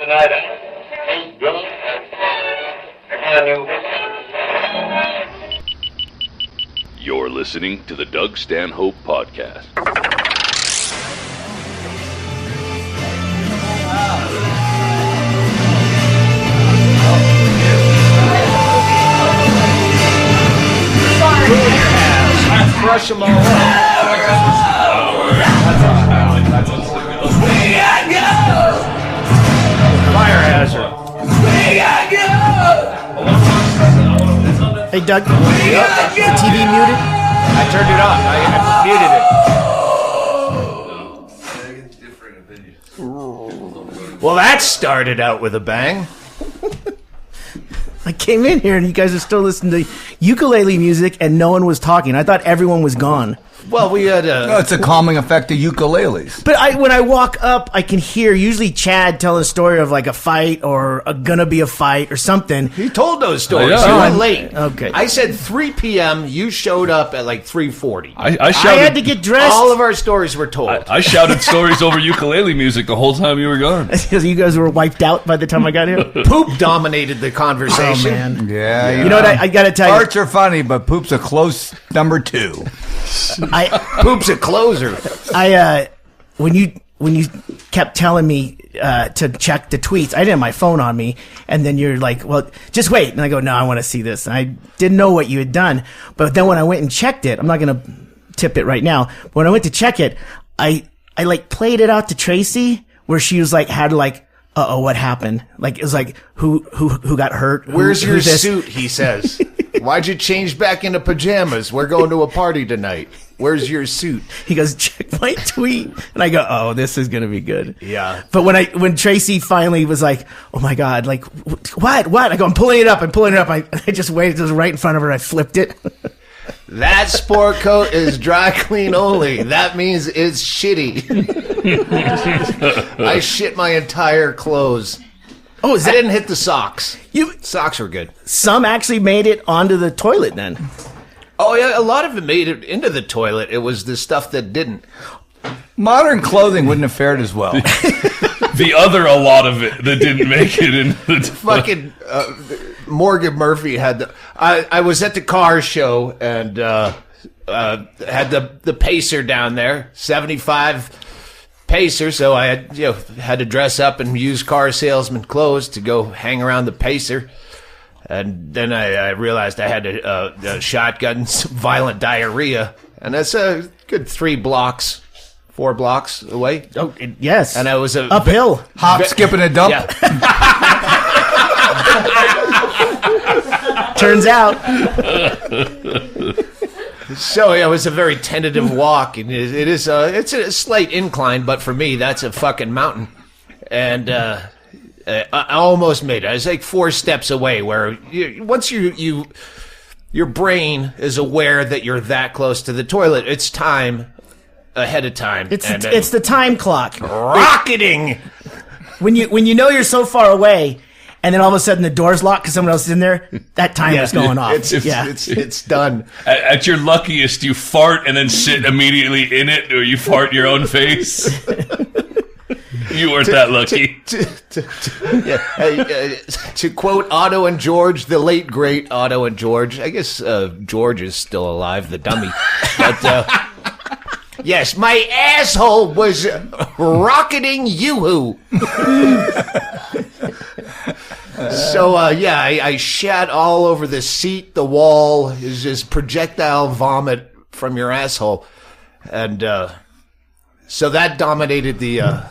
tonight. Gump. You're listening to the Doug Stanhope Podcast. Crush them all up. Fire hazard. Hey, Doug, is the TV muted? I turned it off. I muted it. Well, that started out with a bang. I came in here and you guys are still listening to ukulele music and no one was talking. I thought everyone was gone. Well, we had No, it's a calming effect of ukuleles. But when I walk up, I can hear usually Chad telling a story of like a fight or gonna be a fight or something. He told those stories. Yeah. You were late. Okay. I said 3 p.m. You showed up at like 3:40. I shouted. I had to get dressed. All of our stories were told. I shouted stories over ukulele music the whole time you were gone. Because you guys were wiped out by the time I got here. Poop dominated the conversation. Oh, man. Yeah, You know what? I got to tell you. farts are funny, but poop's a close number 2. Poop's a closer. When you kept telling me to check the tweets, I didn't have my phone on me, and then you're like, "Well, just wait." And I go, "No, I want to see this." And I didn't know what you had done, but then when I went and checked it, I'm not gonna tip it right now. But when I went to check it, I like played it out to Tracy, where she was like, had like, "Uh-oh, what happened?" Like it was like, who got hurt? Where's who your this? suit? He says. Why'd you change back into pajamas? We're going to a party tonight. Where's your suit? He goes, check my tweet. And I go, oh, this is going to be good. Yeah. But when Tracy finally was like, oh my God, like, what? I go, I'm pulling it up. I just waited. It was right in front of her. I flipped it. That sport coat is dry clean only. That means it's shitty. I shit my entire clothes. Oh, is I that? didn't hit the socks. Socks were good. Some actually made it onto the toilet then. Oh, yeah, a lot of it made it into the toilet. It was the stuff that didn't. Modern clothing wouldn't have fared as well. The other a lot of it that didn't make it into the Fucking Morgan Murphy had the... I was at the car show and had the pacer down there, 75 pacer, so I had to dress up in used car salesman clothes to go hang around the pacer. And then I realized I had a shotgun some violent diarrhea, and that's a good 4 blocks away. Oh, yes. And I was uphill. Hop, skip, and a dump. Yeah. Turns out. So it was a very tentative walk, and it's a slight incline, but for me that's a fucking mountain. And I almost made it. I was like 4 steps away. Where once your brain is aware that you're that close to the toilet, it's time ahead of time. It's the time clock. Rocketing. When you know you're so far away, and then all of a sudden the door's locked because someone else is in there, that timer's is going off. It's done. At your luckiest, you fart and then sit immediately in it, or you fart in your own face. You weren't that lucky. To quote Otto and George, the late great Otto and George. I guess George is still alive, the dummy. But yes, my asshole was rocketing yoo-hoo. So, I shat all over the seat. The wall is just projectile vomit from your asshole. And so that dominated the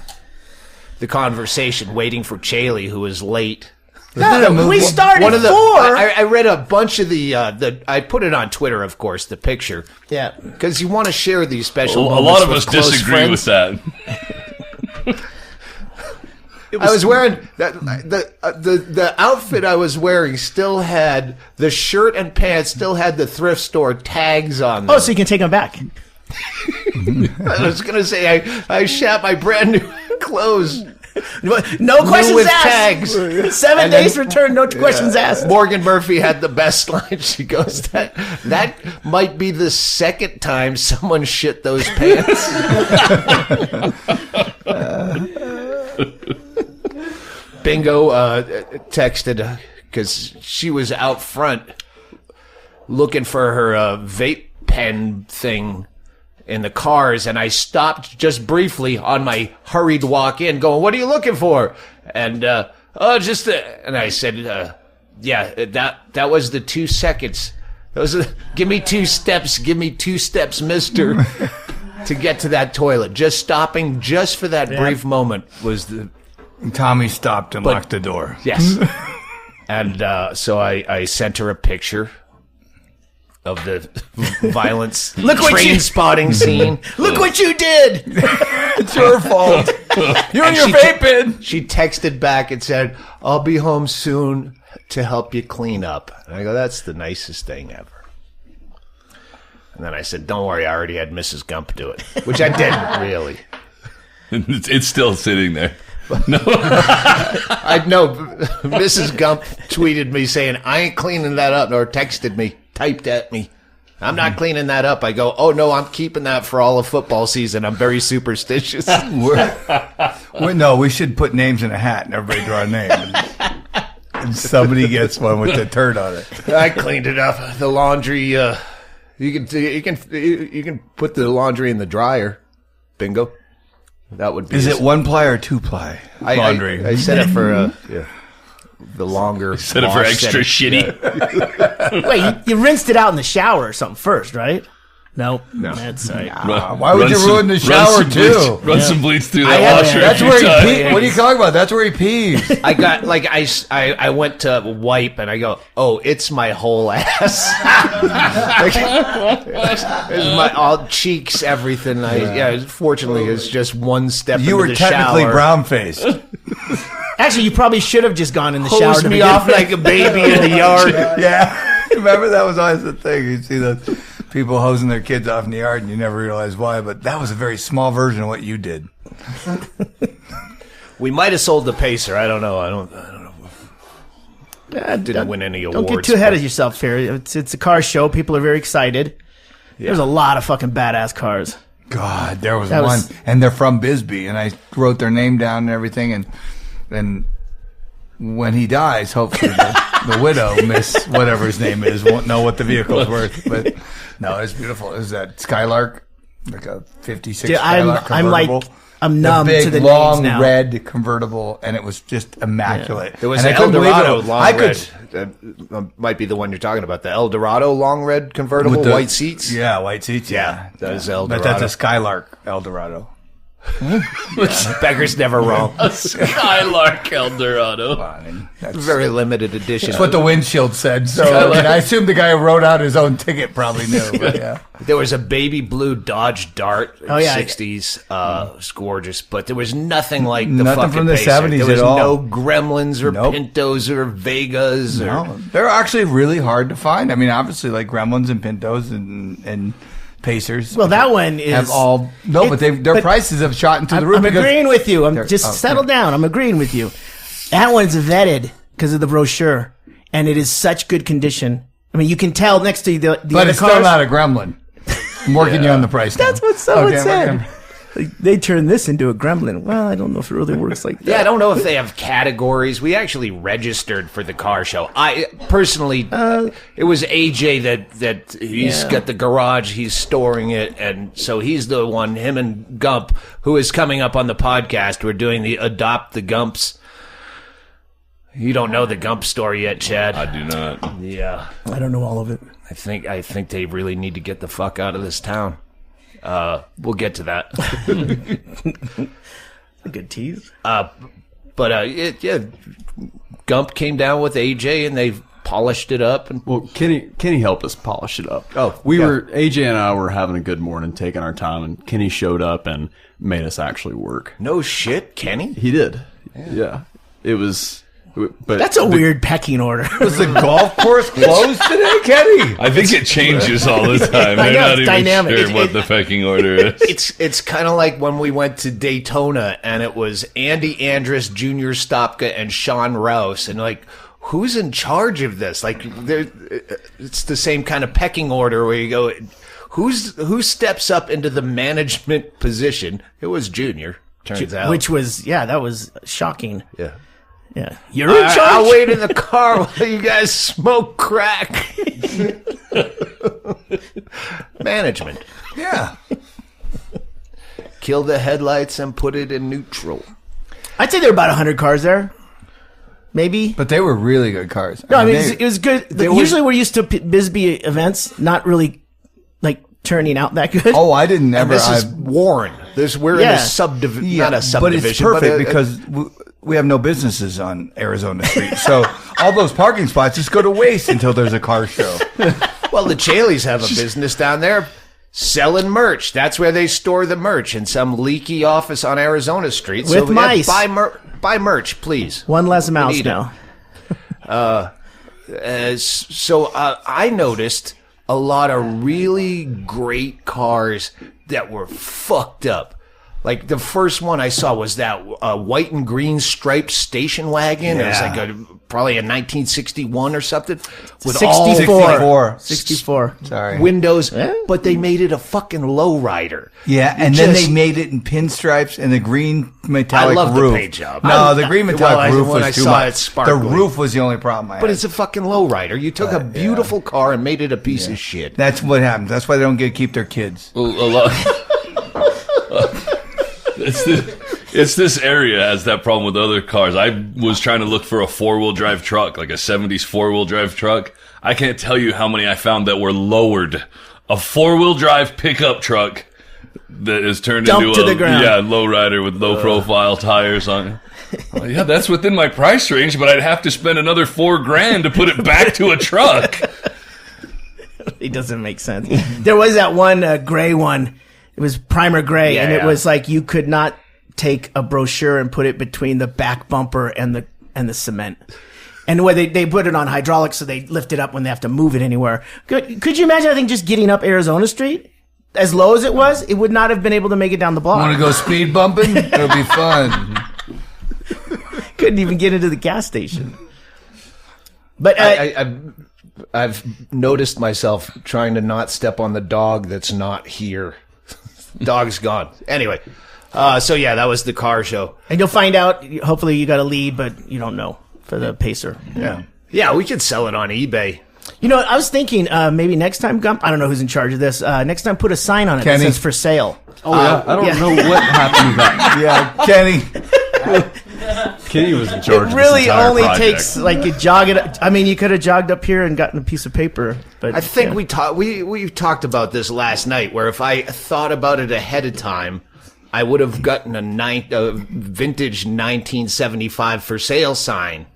conversation, waiting for Chaille, who was late. No, we started One of the, 4. I read a bunch of the I put it on Twitter, of course, the picture. Yeah. Because you want to share these special Well, a moments lot of with us close disagree friends. with that. I was wearing the outfit I was wearing still had the shirt and pants still had the thrift store tags on them. Oh, so you can take them back. I was gonna say I shat my brand new clothes. No questions with asked. tags. 7 And days then- return, no questions asked. Morgan Murphy had the best line. She goes, that might be the second time someone shit those pants. Bingo texted because she was out front looking for her vape pen thing in the cars, and I stopped just briefly on my hurried walk in, going, "What are you looking for?" And and I said, "Yeah, that was the 2 seconds. Give me 2 steps, mister." To get to that toilet, just stopping just for that brief moment was the. Tommy stopped and locked the door. Yes, and so I sent her a picture of the violence train spotting scene. Look what you did! It's your fault. You and your vaping. She texted back and said, "I'll be home soon to help you clean up." And I go, "That's the nicest thing ever." And then I said, "Don't worry, I already had Mrs. Gump do it," which I didn't really. It's still sitting there. No, I know. Mrs. Gump tweeted me saying, "I ain't cleaning that up," or texted me, typed at me, "I'm not cleaning that up." I go, "Oh no, I'm keeping that for all of football season. I'm very superstitious." We should put names in a hat and everybody draw a name. And somebody gets one with the turd on it. I cleaned it up. The laundry. You can put the laundry in the dryer. Bingo. That would be. Is it 1-ply or 2-ply laundry? I set it for the longer. set it for extra shitty. Yeah. Wait, you rinsed it out in the shower or something first, right? No. That's right. Why would you ruin the shower too? Run some bleach through that washer. That's where he pees. What are you talking about? That's where he pees. I got I went to wipe and I go, "Oh, it's my whole ass." It's my all cheeks, everything. Fortunately, it's just one step. You were technically brown faced. Actually, you probably should have just gone in the shower Hose to me begin off with. like a baby in the yard. Yeah. Remember, that was always the thing. You'd see those people hosing their kids off in the yard and you never realize why, but that was a very small version of what you did. We might have sold the Pacer. I don't know. I don't know. Didn't win any awards. Don't get too ahead of yourself here. It's a car show. People are very excited. Yeah. There's a lot of fucking badass cars. God, there was one. And they're from Bisbee, and I wrote their name down and everything, and when he dies, hopefully the widow, Miss whatever his name is, won't know what the vehicle's worth. But no, it's beautiful. Is that Skylark? Like a 56 Skylark convertible? I'm numb big, to the long names now. red convertible, and it was just immaculate. Yeah. There was an El Dorado long red. That might be the one you're talking about. The El Dorado long red convertible, with white seats. Yeah, white seats. Yeah, that is El Dorado. But that's a Skylark El Dorado. Becker's never wrong. A Skylark Eldorado. Very limited edition. That's what the windshield said. So I assume the guy who wrote out his own ticket probably knew. But yeah. There was a baby blue Dodge Dart in 60s. It was gorgeous, but there was nothing like the fucking from the Pacer. 70s There was at all. no Gremlins or Pintos or Vegas. No, they're actually really hard to find. I mean, obviously, like Gremlins and Pintos and Pacers. Well, that one is have all but their prices have shot into the roof. I'm agreeing with you. I'm just settle down. I'm agreeing with you. That one's vetted because of the brochure, and it is such good condition. I mean, you can tell next to the but other it's cars. still not a Gremlin. I'm working you on the price. That's what someone said. Like, they turned this into a gremlin. Well, I don't know if it really works like that. Yeah, I don't know if they have categories. We actually registered for the car show. I personally, it was AJ that he's got the garage. He's storing it, and so he's the one. Him and Gump, who is coming up on the podcast. We're doing the Adopt the Gumps. You don't know the Gump story yet, Chad? I do not. Yeah, I don't know all of it. I think they really need to get the fuck out of this town. We'll get to that. A good tease. Gump came down with AJ and they polished it up. And well, Kenny helped us polish it up. AJ and I were having a good morning, taking our time, and Kenny showed up and made us actually work. No shit, Kenny? He did. Yeah. It was. But that's a weird pecking order. Was the golf course closed today, Kenny? I think it changes all the time. They're not even dynamic. sure what the pecking order is. It's kind of like when we went to Daytona and it was Andy Andrus, Junior Stopka, and Sean Rouse, and like, who's in charge of this? Like, it's the same kind of pecking order where you go, who steps up into the management position? It was Junior, turns out, which was that was shocking. Yeah. Yeah. You're in charge? I'll wait in the car while you guys smoke crack. Management. Yeah. Kill the headlights and put it in neutral. I'd say there were about 100 cars there. Maybe. But they were really good cars. No, I mean, it was good. Usually we're used to Bisbee events not really, like, turning out that good. Oh, I didn't ever. This is Warren. We're in a subdivision. Not a subdivision. But it's perfect because we have no businesses on Arizona Street. So all those parking spots just go to waste until there's a car show. Well, the Chailles have a business down there selling merch. That's where they store the merch, in some leaky office on Arizona Street. With mice. Buy merch, please. One less mouse now. So I noticed a lot of really great cars that were fucked up. Like the first one I saw was that white and green striped station wagon. Yeah. It was like probably a 1961 or something. With 64. Sorry. windows, but they made it a fucking lowrider. Yeah, and then they made it in pinstripes and the green metallic I love roof. the paint job. No, the green metallic roof when was I too saw much. it sparkling. The roof was the only problem I had. But it's a fucking lowrider. You took a beautiful car and made it a piece of shit. That's what happens. That's why they don't get to keep their kids. Well, a lot. It's this area has that problem with other cars. I was trying to look for a 4-wheel drive truck, like a 70s 4-wheel drive truck. I can't tell you how many I found that were lowered. A 4-wheel drive pickup truck that is turned Dumped into to the ground. lowrider with low profile tires on it. Well, yeah, that's within my price range, but I'd have to spend another $4,000 to put it back to a truck. It doesn't make sense. There was that one gray one. It was primer gray, and it was like you could not take a brochure and put it between the back bumper and the cement. And where they put it on hydraulics, so they lift it up when they have to move it anywhere. Could you imagine, I think, just getting up Arizona Street? As low as it was, it would not have been able to make it down the block. Want to go speed bumping? It'll be fun. Couldn't even get into the gas station. But I've noticed myself trying to not step on the dog that's not here. Dog's gone. Anyway, so yeah, that was the car show. and you'll find out, hopefully you got a lead, but you don't know for the Pacer. Yeah, we could sell it on eBay. You know, I was thinking maybe next time, Gump, I don't know who's in charge of this, next time put a sign on it that Kenny. says for sale. Oh, yeah. I don't know what happened to that. Yeah, Kenny. Kenny was in charge It of really this entire only project. takes, like, you jog it. I mean, you could have jogged up here and gotten a piece of paper. But I think we talked about this last night, where if I thought about it ahead of time, I would have gotten a vintage 1975 for sale sign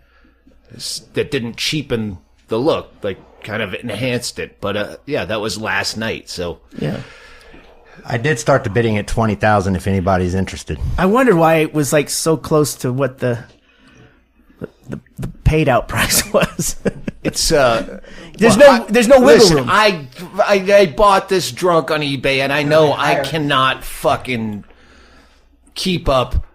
that didn't cheapen the look, like kind of enhanced it. But yeah, that was last night. So Yeah. I did start the bidding at 20,000 if anybody's interested. I wondered why it was, like, so close to what the paid out price was. it's There's no wiggle listen, room. I bought this drunk on eBay, and I know I cannot fucking keep up.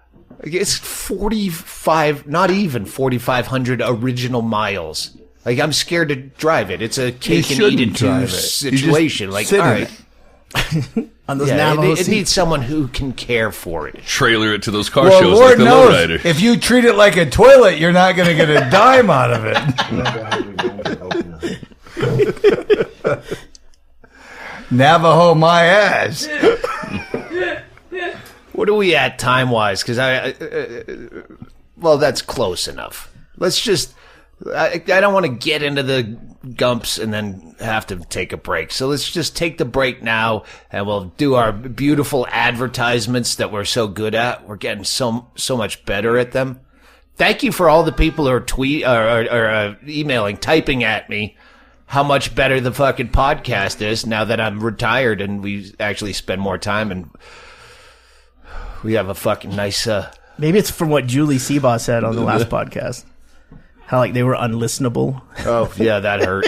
It's 45, not even 4,500 original miles. Like, I'm scared to drive it. It's a cake and eat it drive too it. situation. You Like, sit all in right. it. On those Yeah, Navajo it seats. needs someone who can care for it. Trailer it to those car Well, shows Lord like the knows, lowrider. if you treat it like a toilet, you're not going to get a dime out of it. Navajo my ass. What are we at time-wise? Because well, that's close enough. Let's just... I don't want to get into the Gumps and then have to take a break. So let's just take the break now, and we'll do our beautiful advertisements that we're so good at. We're getting so much better at them. Thank you for all the people who are emailing, typing at me how much better the fucking podcast is now that I'm retired and we actually spend more time and we have a fucking nice... Maybe it's from what Julie Seabaugh said on the last podcast. How, like, they were unlistenable. Oh, yeah, that hurt.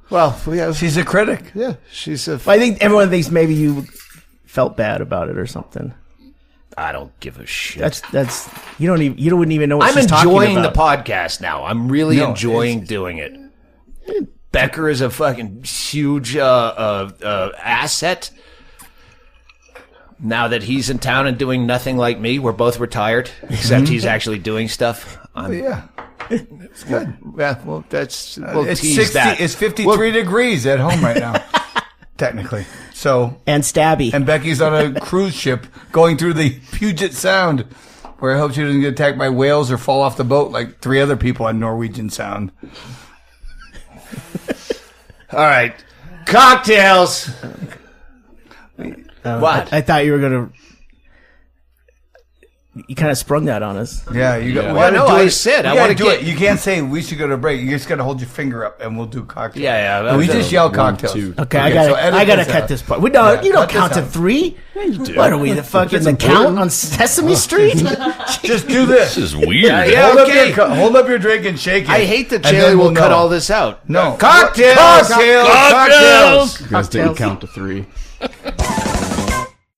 Well, She's a critic. yeah, she's a... I think everyone thinks maybe you felt bad about it or something. I don't give a shit. That's you wouldn't even know what I'm she's talking enjoying the about. podcast now. I'm really enjoying doing it. Becker is a fucking huge asset. Now that he's in town and doing nothing like me, we're both retired, except he's actually doing stuff. Yeah. It's good. Yeah, well, we'll It's tease 60. that. It's 53 degrees at home right now, technically. So And Stabby. and Becky's on a cruise ship going through the Puget Sound, where I hope she doesn't get attacked by whales or fall off the boat like 3 other people on Norwegian Sound. All right, cocktails. What? I thought you were going to... You kind of sprung that on us. Yeah, you got. Well, no, I said I want to do get. it. You can't say we should go to break. You just got to hold your finger up, and we'll do cocktails. Yeah. And we just yell cocktails. 1, 2. Okay, I gotta cut this part. You don't count to 3. What are we, the fucking the count on Sesame Street? Just do this. This is weird. Yeah, okay. Hold up your drink and shake it. I hate that and Chaille then will we'll cut know. all this out. No. Cocktails! Cocktails! You guys didn't count to 3.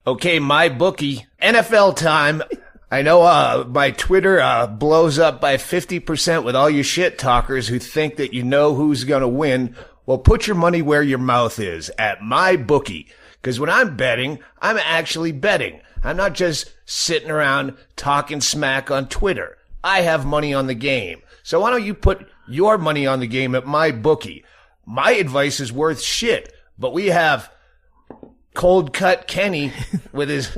Okay, my bookie. NFL time. I know my Twitter blows up by 50% with all you shit talkers who think that you know who's going to win. Well, put your money where your mouth is at my bookie. Because when I'm betting, I'm actually betting. I'm not just sitting around talking smack on Twitter. I have money on the game. So why don't you put your money on the game at my bookie? My advice is worth shit, but we have ColdCut Kenny with his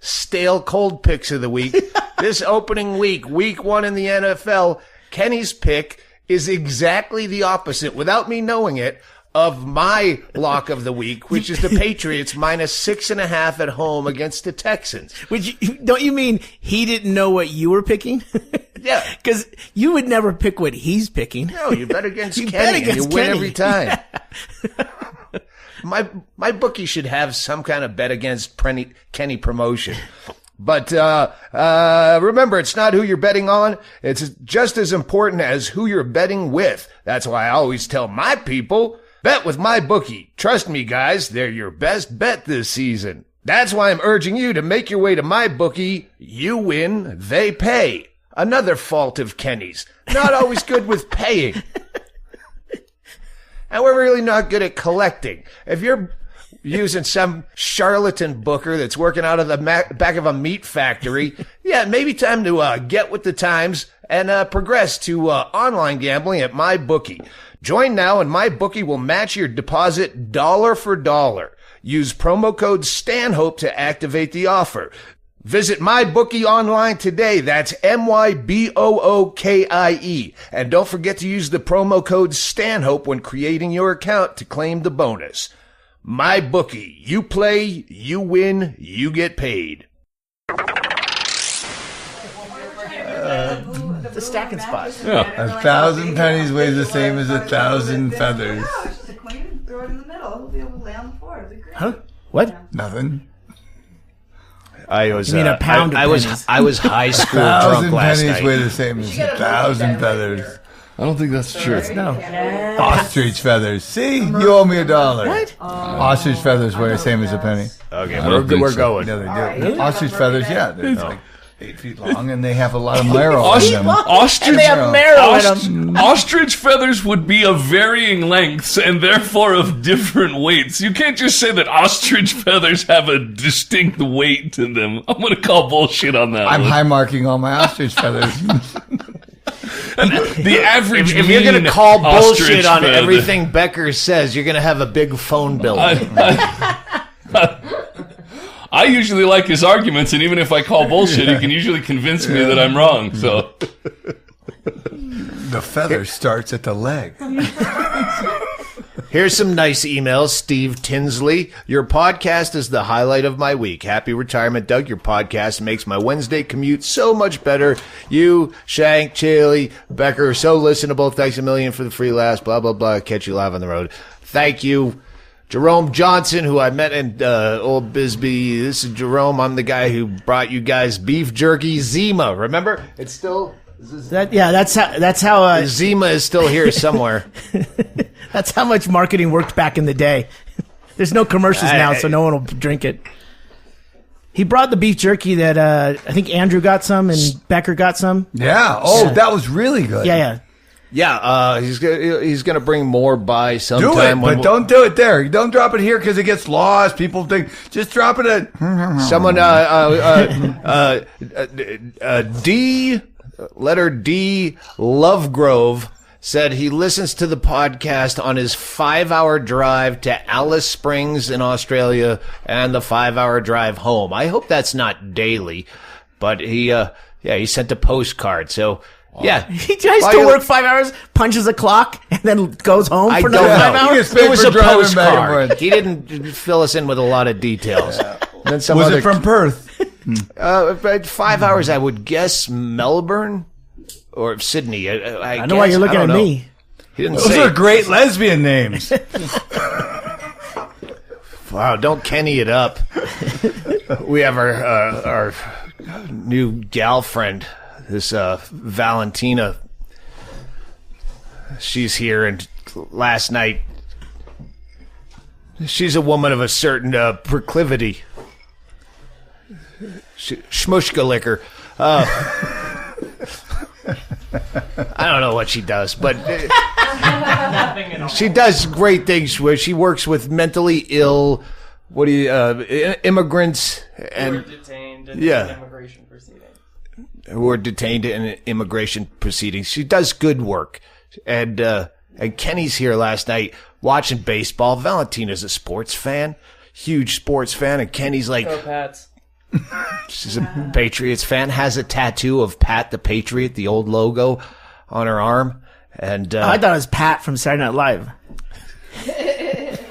stale cold picks of the week. This opening week, week 1 in the NFL, Kenny's pick is exactly the opposite, without me knowing it, of my lock of the week, which is the Patriots -6.5 at home against the Texans. Don't you mean he didn't know what you were picking? Yeah. Because you would never pick what he's picking. No, you bet against You Kenny bet and you against win Kenny. every time. My bookie should have some kind of bet against Kenny promotion. But remember, it's not who you're betting on. It's just as important as who you're betting with. That's why I always tell my people, bet with my bookie. Trust me, guys, they're your best bet this season. That's why I'm urging you to make your way to my bookie. You win, they pay. Another fault of Kenny's. Not always good with paying. And we're really not good at collecting. If you're using some charlatan booker that's working out of the back of a meat factory, yeah, maybe time to get with the times and progress to online gambling at MyBookie. Join now and MyBookie will match your deposit dollar for dollar. Use promo code Stanhope to activate the offer. Visit MyBookie online today. That's MyBookie. And don't forget to use the promo code Stanhope when creating your account to claim the bonus. MyBookie. You play, you win, you get paid. The stacking spot. Yeah. 1,000 pennies weighs the same as 1,000 feathers. No, it's just a queen. Throw it in the middle. He'll be able to lay on the floor. It'll be great. Huh? What? Nothing. I was You mean a pound of I was pennies. I was high school 1,000 drunk last pennies night. weigh the same as 1,000 feathers. I don't think that's true. No. Ostrich feathers. See, you owe me $1. What? Ostrich feathers weigh the same as a penny. Okay, I don't think we're so. going. Yeah, they do. Ostrich feathers, yeah, they're like 8 feet long, and they have a lot of marrow in them. Ostrich, And they have marrow in them. Ostrich feathers would be of varying lengths and therefore of different weights. You can't just say that ostrich feathers have a distinct weight to them. I'm going to call bullshit on that. I'm one. high marking all my ostrich feathers. And the average If you're going mean to call bullshit ostrich on feather- everything Becker says, you're going to have a big phone bill. I usually like his arguments, and even if I call bullshit, he can usually convince me that I'm wrong. So The feather starts at the leg. Here's some nice emails. Steve Tinsley, your podcast is the highlight of my week. Happy retirement, Doug. Your podcast makes my Wednesday commute so much better. You, Shank, Chaille, Becker are so listenable. Thanks a million for the free laughs. Blah, blah, blah. Catch you live on the road. Thank you. Jerome Johnson, who I met in old Bisbee. This is Jerome. I'm the guy who brought you guys beef jerky Zima. Remember? It's still... That's how Zima is still here somewhere. that's how much marketing worked back in the day. There's no commercials now, so no one will drink it. He brought the beef jerky that I think Andrew got some and Becker got some. Yeah. Oh, that was really good. Yeah. Yeah, he's gonna bring more by Do sometime. it, but don't do it there. Don't drop it here because it gets lost. People think just drop it at someone. D, letter D, Lovegrove said he listens to the podcast on his 5-hour drive to Alice Springs in Australia and the 5-hour drive home. I hope that's not daily, but he sent a postcard. So. Yeah. He tries to work 5 hours, punches a clock, and then goes home I for don't another 5 know. hours. It was a driving back and postcard. forth. He didn't fill us in with a lot of details. Then some Was other, it from Perth? 5 hours, I would guess Melbourne or Sydney. I know why you're looking at me. He didn't Those say. are great lesbian names. Wow, don't Kenny it up. We have our new gal friend, this Valentina. She's here, and last night, she's a woman of a certain proclivity. Shmushka liquor. I don't know what she does, but she does great things where she works with mentally ill, immigrants and detained in immigration proceedings. Who are detained in immigration proceedings. She does good work, and Kenny's here last night watching baseball. Valentina's a sports fan, huge sports fan, and Kenny's like, Go Pats. she's a Patriots fan, has a tattoo of Pat the Patriot, the old logo, on her arm. And I thought it was Pat from Saturday Night Live.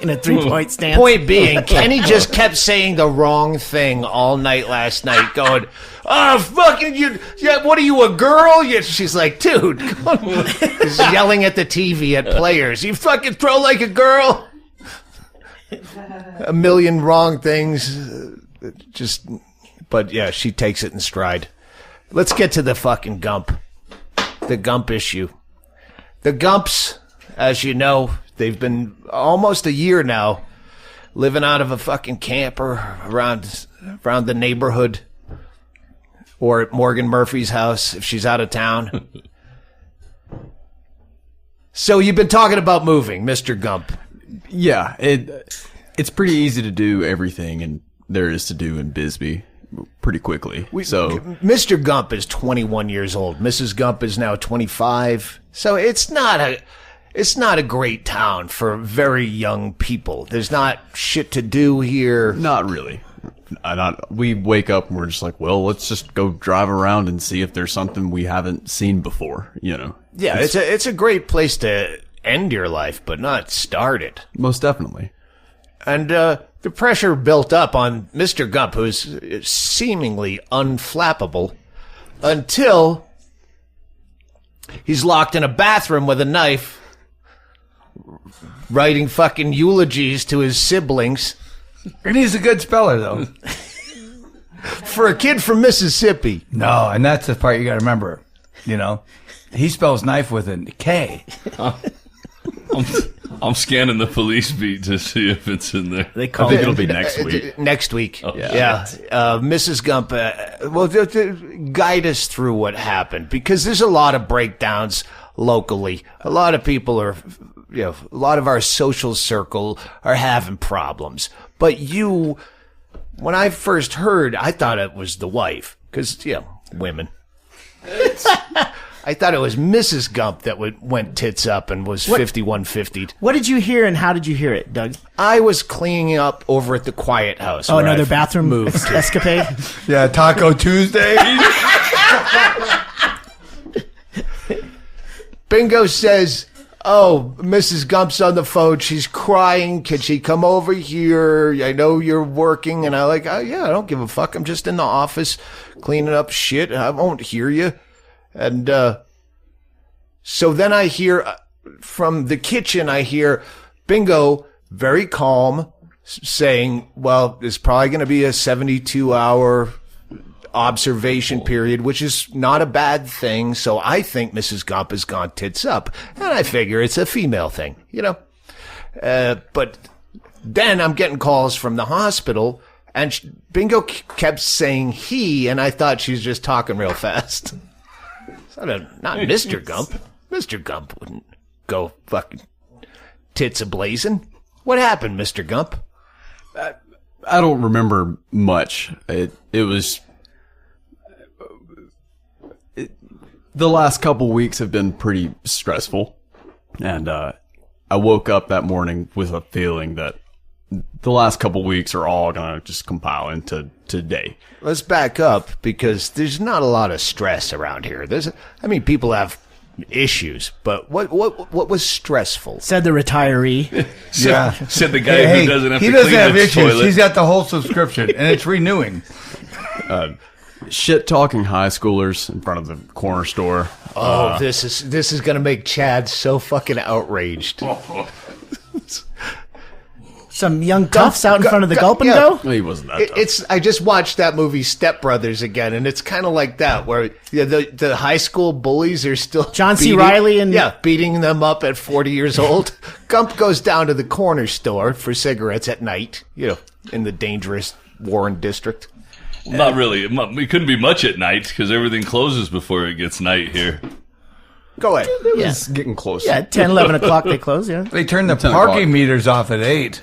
In a 3-point stance. Point being, Kenny just kept saying the wrong thing all night last night, going, "Oh, fucking you! Yeah, what are you, a girl?" Yeah, she's like, "Dude," he's yelling at the TV at players. "You fucking throw like a girl." A million wrong things, but yeah, she takes it in stride. Let's get to the fucking Gump, the Gump issue. The Gumps, as you know, they've been almost a year now living out of a fucking camper around the neighborhood or at Morgan Murphy's house if she's out of town. So you've been talking about moving, Mr. Gump. Yeah, it's pretty easy to do everything and there is to do in Bisbee pretty quickly. Mr. Gump is 21 years old. Mrs. Gump is now 25. So it's not a great town for very young people. There's not shit to do here. Not really. We wake up and we're just like, well, let's just go drive around and see if there's something we haven't seen before, you know. Yeah, it's a great place to end your life, but not start it. Most definitely. And the pressure built up on Mr. Gump, who's seemingly unflappable, until he's locked in a bathroom with a knife, writing fucking eulogies to his siblings. And he's a good speller, though. For a kid from Mississippi. No, and that's the part you got to remember. You know, he spells knife with a K. I'm scanning the police beat to see if it's in there. I think it'll be next week. Next week. Oh, yeah. Mrs. Gump, guide us through what happened, because there's a lot of breakdowns locally. A lot of people are, a lot of our social circle are having problems. But you, when I first heard, I thought it was the wife, because, women. I thought it was Mrs. Gump that went tits up and was 5150'd. What did you hear and how did you hear it, Doug? I was cleaning up over at the Quiet House. Oh, where another I've bathroom moved. escapade? Yeah, Taco Tuesday. Bingo says, "Oh, Mrs. Gump's on the phone. She's crying. Can she come over here? I know you're working." And I'm like, "Oh, yeah, I don't give a fuck. I'm just in the office cleaning up shit. I won't hear you." And so then I hear from the kitchen, I hear Bingo, very calm, saying, "Well, there's probably going to be a 72-hour observation period," which is not a bad thing. So I think Mrs. Gump has gone tits up. And I figure it's a female thing, But then I'm getting calls from the hospital, and Bingo kept saying he, and I thought she was just talking real fast. Not Mr. Gump. Mrs. Mr. Gump wouldn't go fucking tits a-blazing. What happened, Mr. Gump? I don't remember much. It was... the last couple weeks have been pretty stressful. And I woke up that morning with a feeling that the last couple weeks are all going to just compile into today. Let's back up, because there's not a lot of stress around here. People have issues, but what was stressful? Said the retiree. Said the guy who doesn't have to clean have the issues. toilet. He's got the whole subscription, and it's renewing. Shit talking high schoolers in front of the corner store. This is gonna make Chad so fucking outraged. Some young toughs out in front of the Gulp and Go? He wasn't that tough. I just watched that movie Step Brothers again, and it's kind of like that, where the high school bullies are still John C. Reilly and beating them up at 40 years old. Gump goes down to the corner store for cigarettes at night, in the dangerous Warren district. Well, not really. It couldn't be much at night because everything closes before it gets night here. Go ahead. It's getting close. Yeah, 10, 11 o'clock they close, yeah. They turn the parking meters off at 8.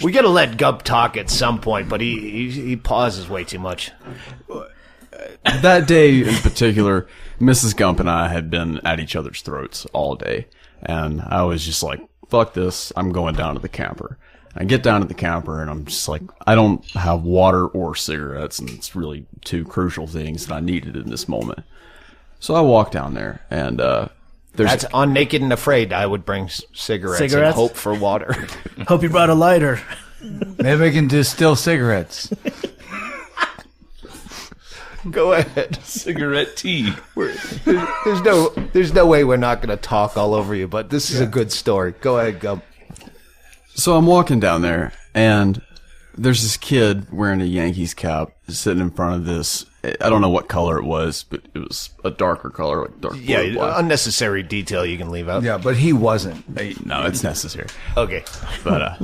We got to let Gump talk at some point, but he pauses way too much. That day in particular, Mrs. Gump and I had been at each other's throats all day. And I was just like, fuck this, I'm going down to the camper. I get down to the camper and I'm just like, I don't have water or cigarettes, and it's really two crucial things that I needed in this moment. So I walk down there, and that's on Naked and Afraid. I would bring cigarettes and hope for water. Hope you brought a lighter. Maybe we can distill cigarettes. Go ahead. Cigarette tea. There's no way we're not going to talk all over you, but this is a good story. Go ahead, Gump. So I'm walking down there, and there's this kid wearing a Yankees cap sitting in front of this. I don't know what color it was, but it was a darker color, like dark blue. Yeah, black. unnecessary detail you can leave out. Yeah, but he wasn't. No, it's necessary. Okay. But,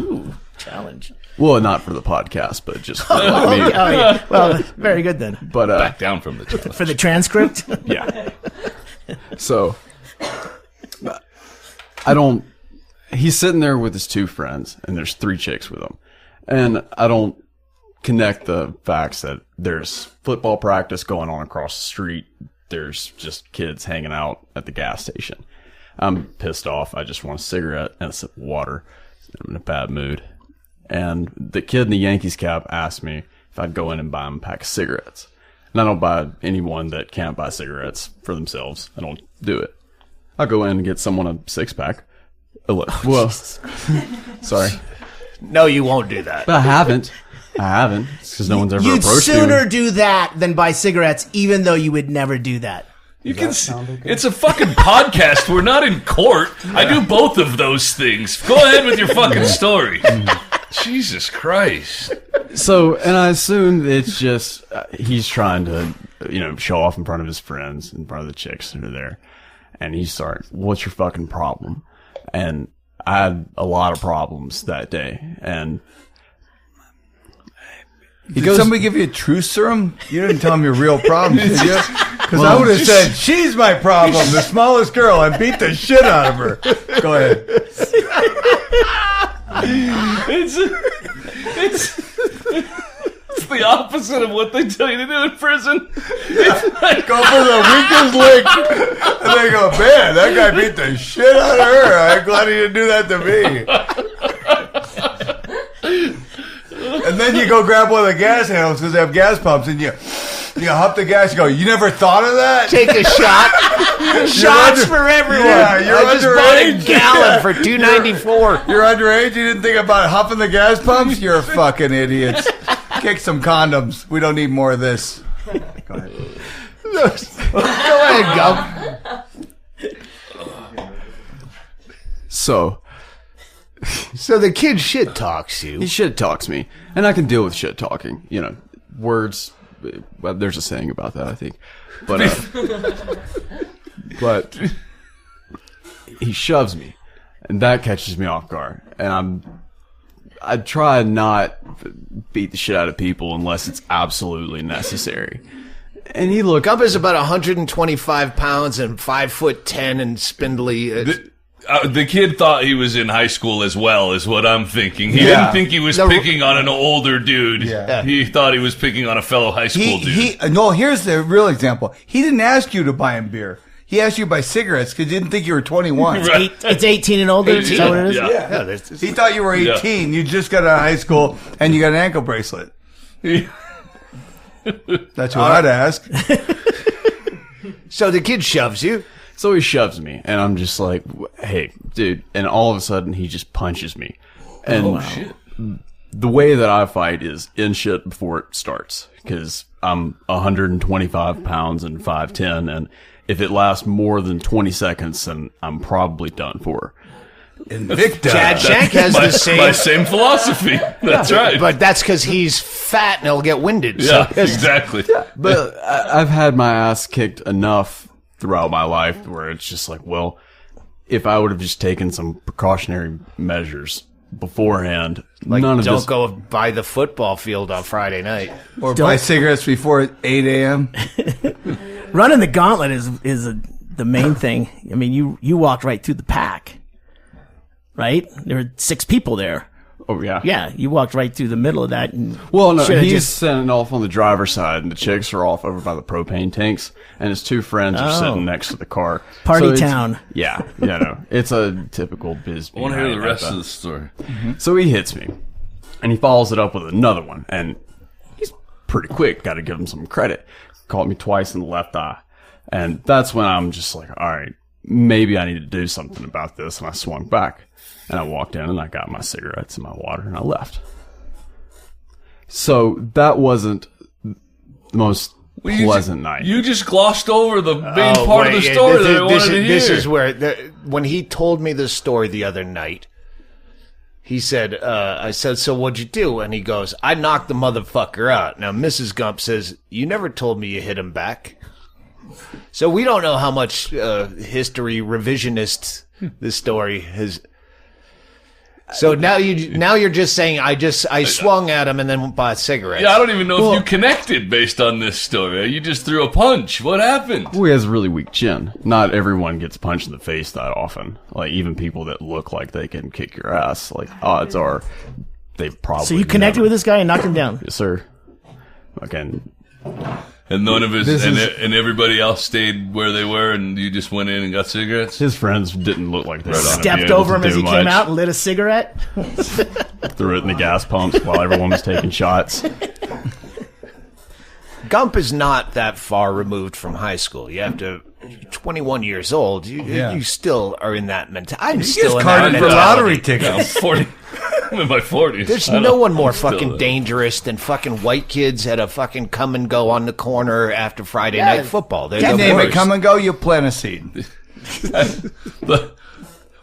Challenge. Well, not for the podcast, but just for me. Yeah. Well, very good then. But, back down from the challenge. For the transcript? Yeah. So, he's sitting there with his two friends, and there's 3 chicks with him. And I don't connect the facts that there's football practice going on across the street. There's just kids hanging out at the gas station. I'm pissed off. I just want a cigarette and a sip of water. I'm in a bad mood. And the kid in the Yankees cap asked me if I'd go in and buy him a pack of cigarettes. And I don't buy anyone that can't buy cigarettes for themselves. I don't do it. I'll go in and get someone a 6-pack. Well, sorry. No, you won't do that. But I haven't. Because no one's ever You'd approached me. sooner do that than buy cigarettes, even though you would never do that. It's a fucking podcast. We're not in court. I do both of those things. Go ahead with your fucking story. Jesus Christ. So, and I assume it's just he's trying to, show off in front of his friends, in front of the chicks that are there. And he's sorry, what's your fucking problem? And I had a lot of problems that day. And Did somebody give you a truth serum? You didn't tell him your real problems, did you? Because I would have said, she's my problem, the smallest girl, and beat the shit out of her. Go ahead. It's the opposite of what they tell you to do in prison. Go for the weakest link. And they go, man, that guy beat the shit out of her. I'm glad he didn't do that to me. And then you go grab one of the gas handles because they have gas pumps, and you hump the gas. You go, you never thought of that? Take a shot. Shots for everyone. Yeah, you're I just bought underage. a gallon for $2.94. You're underage. You didn't think about humping the gas pumps? You're fucking idiots. Kick some condoms. We don't need more of this. Go ahead. Go ahead, Gump. so the kid shit talks you. he shit talks me. And I can deal with shit talking. Words. Well, there's a saying about that, I think. But he shoves me, and that catches me off guard. And I try not beat the shit out of people unless it's absolutely necessary. And he looked. Gump is about 125 pounds and 5'10" and spindly. The kid thought he was in high school as well, is what I'm thinking. He didn't think he was picking on an older dude. Yeah. He thought he was picking on a fellow high school dude. No, here's the real example. He didn't ask you to buy him beer. He asked you to buy cigarettes because he didn't think you were 21. Right. It's 18 and older. Is that what it is? Yeah. He thought you were 18. You just got out of high school and you got an ankle bracelet. That's what I'd ask. So the kid shoves you. So he shoves me, and I'm just like, hey, dude. And all of a sudden, he just punches me. And Shit. the way that I fight is in shit before it starts. Because I'm 125 pounds and 5'10", and if it lasts more than 20 seconds, then I'm probably done for. Invicta. Chad Shank has my, the same. my same philosophy. That's right. But that's because he's fat and he'll get winded. Yeah, So exactly. But I've had my ass kicked enough throughout my life where it's just like, well, if I would have just taken some precautionary measures beforehand, like, none of don't this. go by the football field on Friday night. Or buy cigarettes before 8 a.m. Running the gauntlet is the main thing. I mean, you walked right through the pack, right? There were 6 people there. Oh yeah, Yeah, you walked right through the middle of that. And Well, no, should've he's just- sitting off on the driver's side, and the chicks are off over by the propane tanks, and his 2 friends are sitting next to the car. Party it's- town. Yeah, it's a typical Bisbee. I want to hear the night rest at of that. the story. So he hits me, and he follows it up with another one, and he's pretty quick. Got to give him some credit. Caught me twice in the left eye, and that's when I'm just like, all right, maybe I need to do something about this. And I swung back, and I walked in, and I got my cigarettes and my water, and I left. So that wasn't the most pleasant night. You just glossed over the main part of the story that I wanted to hear. This is where, when he told me the story the other night, he said, I said, so what'd you do? And he goes, I knocked the motherfucker out. Now, Mrs. Gump says, you never told me you hit him back. So we don't know how much history revisionist this story has. So now you're just saying I swung at him and then bought cigarettes. Yeah, I don't even know if you connected based on this story. You just threw a punch. What happened? Well, he has a really weak chin. Not everyone gets punched in the face that often. Like, even people that look like they can kick your ass, like, odds are they've probably So you connected with this guy and knocked him down. Yes, sir. Okay. And none of his and everybody else stayed where they were, and you just went in and got cigarettes. His friends didn't look like they were gonna be Stepped able over to him as do he much. came out and lit a cigarette. Threw it in the gas pumps while everyone was taking shots. Gump is not that far removed from high school. You have to, 21 years old. You still are in that mentality. I'm still in that Carded for mentality. lottery tickets. I'm 40. I'm in my 40s. There's I no don't- one more still fucking there. dangerous than fucking white kids at a fucking come and go on the corner after Friday night football. They're You the name it, worst. come and go, you plant a seed.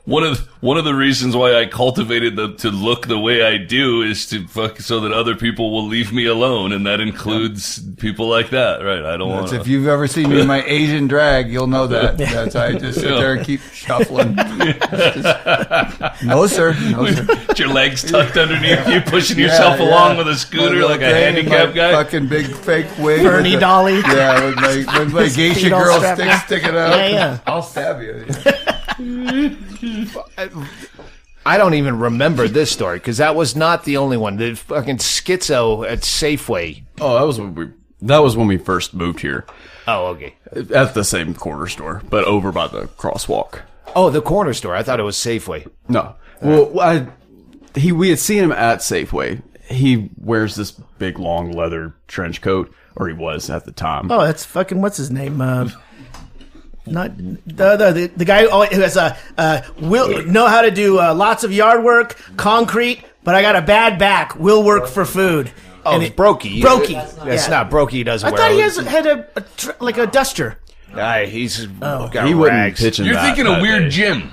One of the reasons why I cultivated to look the way I do is to so that other people will leave me alone, and that includes people like that, right? I don't want. If you've ever seen me in my Asian drag, you'll know that. That's I just sit there and keep shuffling. No, sir. No, sir. Your legs tucked underneath you, pushing yourself along with a scooter My like a little thing, handicapped my guy. Fucking big fake wig. Bernie with the- Dolly. Yeah, with my His geisha feet all girl strapped stick in. sticking out. Yeah. I'll stab you. I don't even remember this story because that was not the only one. The fucking schizo at Safeway. Oh, that was when we first moved here. Oh, okay. At the same corner store, but over by the crosswalk. Oh, the corner store. I thought it was Safeway. No. Well, we had seen him at Safeway. He wears this big, long leather trench coat, or he was at the time. Oh, that's fucking what's his name? Not the guy who has will know how to do lots of yard work, concrete, but I got a bad back. Will work for food. Oh, And it's Brokey. Brokey. That's Yeah. not Brokey. He doesn't I wear thought he it. had a duster. He's got he wouldn't rags. pitch in You're that thinking of that Weird day. Jim.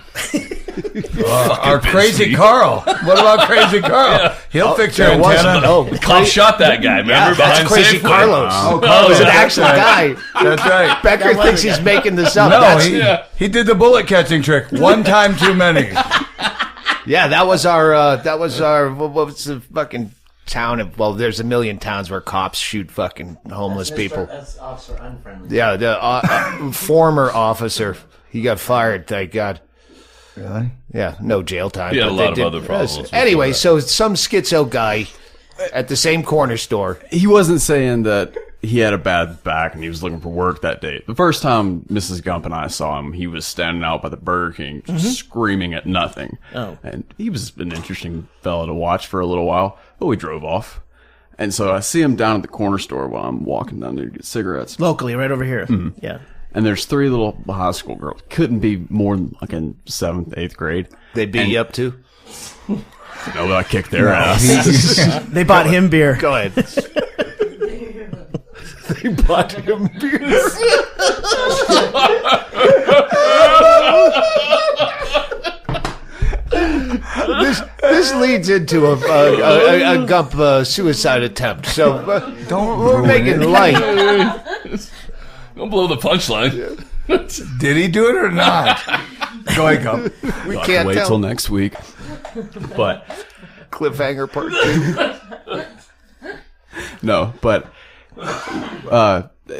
Our crazy Carl. What about Crazy Carl? He'll fix your There was antenna. Cop shot that guy. Remember that's behind Crazy Safeway? Carlos. Oh, It Carlos. was an That's actual right. guy. That's right. Becker That was thinks a he's guy. making this up. No, That's- he did the bullet catching trick. One time too many. yeah, that was our what was the fucking town. Well, there's a million towns where cops shoot fucking homeless people. That's officer unfriendly. Yeah, the former officer, he got fired. Thank God. Really? Yeah, no jail time. He had but a they lot of did- other problems Anyway, before so some schizo guy at the same corner store. He wasn't saying that he had a bad back and he was looking for work that day. The first time Mrs. Gump and I saw him, he was standing out by the Burger King just screaming at nothing. Oh. And he was an interesting fellow to watch for a little while, but we drove off. And so I see him down at the corner store while I'm walking down there to get cigarettes. Locally, right over here. Yeah. And there's 3 little high school girls. Couldn't be more than like in 7th, 8th grade. They beat you up too? No, but I kicked their ass. They bought him beer. Go ahead. They bought him beers. This leads into a Gump suicide attempt. So we're ruin making it. light. Don't blow the punchline. Did he do it or not? Go ahead, Gump. We I'll can't wait tell. till next week. But Cliffhanger part 2. no, but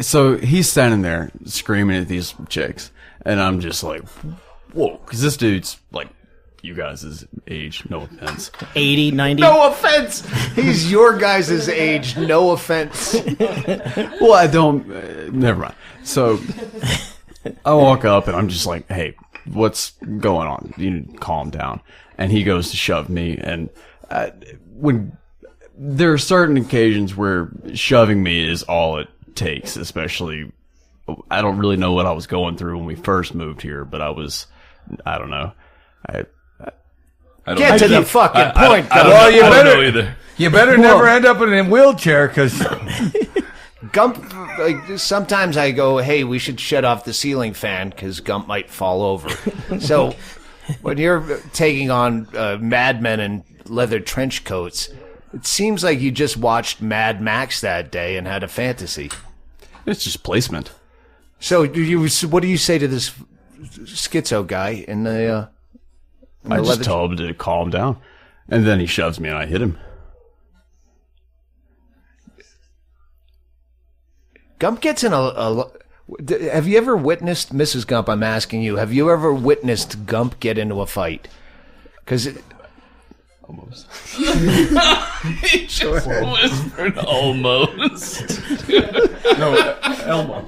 so he's standing there screaming at these chicks, and I'm just like, whoa, because this dude's like you guys' age, no offense. 80, 90. No offense. He's your guys' age. No offense. Well, I don't. Never mind. So I walk up and I'm just like, hey, what's going on? You need to calm down. And he goes to shove me. And when there are certain occasions where shoving me is all it takes, especially I don't really know what I was going through when we first moved here, but I don't know. I don't Get to the fucking point. Well, you I don't better- know either. You better never end up in a wheelchair because Gump, like, sometimes I go, hey, we should shut off the ceiling fan because Gump might fall over. So when you're taking on madmen in leather trench coats, it seems like you just watched Mad Max that day and had a fantasy. It's just placement. So what do you say to this schizo guy in the I just tell him to calm down. And then he shoves me and I hit him. Gump gets in have you ever witnessed, Mrs. Gump, I'm asking you, have you ever witnessed Gump get into a fight? Because Almost. He just whispered almost. No, Elmo.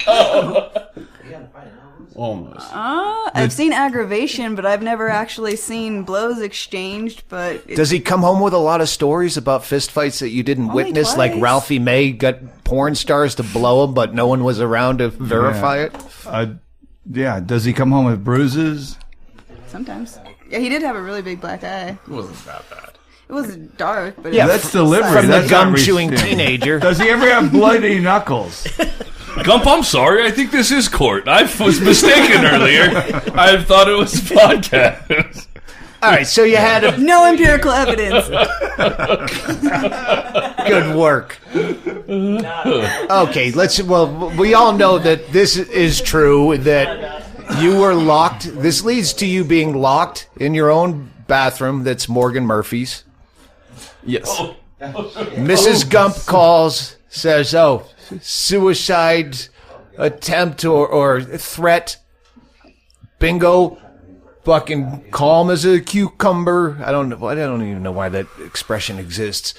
Almost. I've seen aggravation, but I've never actually seen blows exchanged. But does he come home with a lot of stories about fistfights that you didn't Only witness? Like twice. Ralphie May got porn stars to blow him, but no one was around to verify it? yeah. Does he come home with bruises? sometimes, yeah, he did have a really big black eye. It wasn't that bad. It was dark, but Yeah, That's delivery. From That's the not gum-chewing restraint. teenager. Does he ever have bloody knuckles? Gump, I'm sorry. I think this is court. I was mistaken earlier. I thought it was a podcast. All right, so you had a no empirical evidence. good work. Okay, we all know that this is true, that you were locked. This leads to you being locked in your own bathroom that's Morgan Murphy's. Yes. Mrs. Gump calls, says, suicide attempt or threat. Bingo. Fucking calm as a cucumber. I don't know. I don't even know why that expression exists.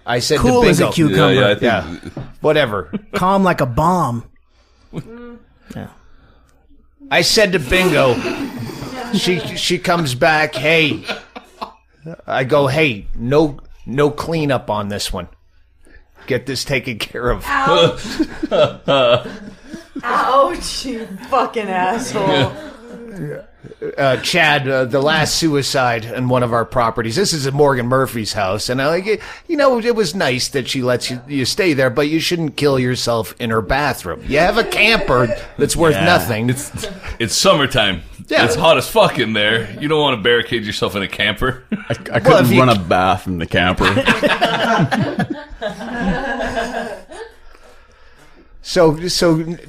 I said Cool to as Bingo. a cucumber. Yeah, I think Yeah, whatever. Calm like a bomb. Yeah. I said to Bingo. She comes back. Hey, I go. Hey, no cleanup on this one. Get this taken care of. Ouch, you fucking asshole. Chad, the last suicide in one of our properties. This is at Morgan Murphy's house, and it was nice that she lets you stay there, but you shouldn't kill yourself in her bathroom. You have a camper that's worth nothing. It's summertime. Yeah. It's hot as fuck in there. You don't want to barricade yourself in a camper. I couldn't run a bath in the camper. So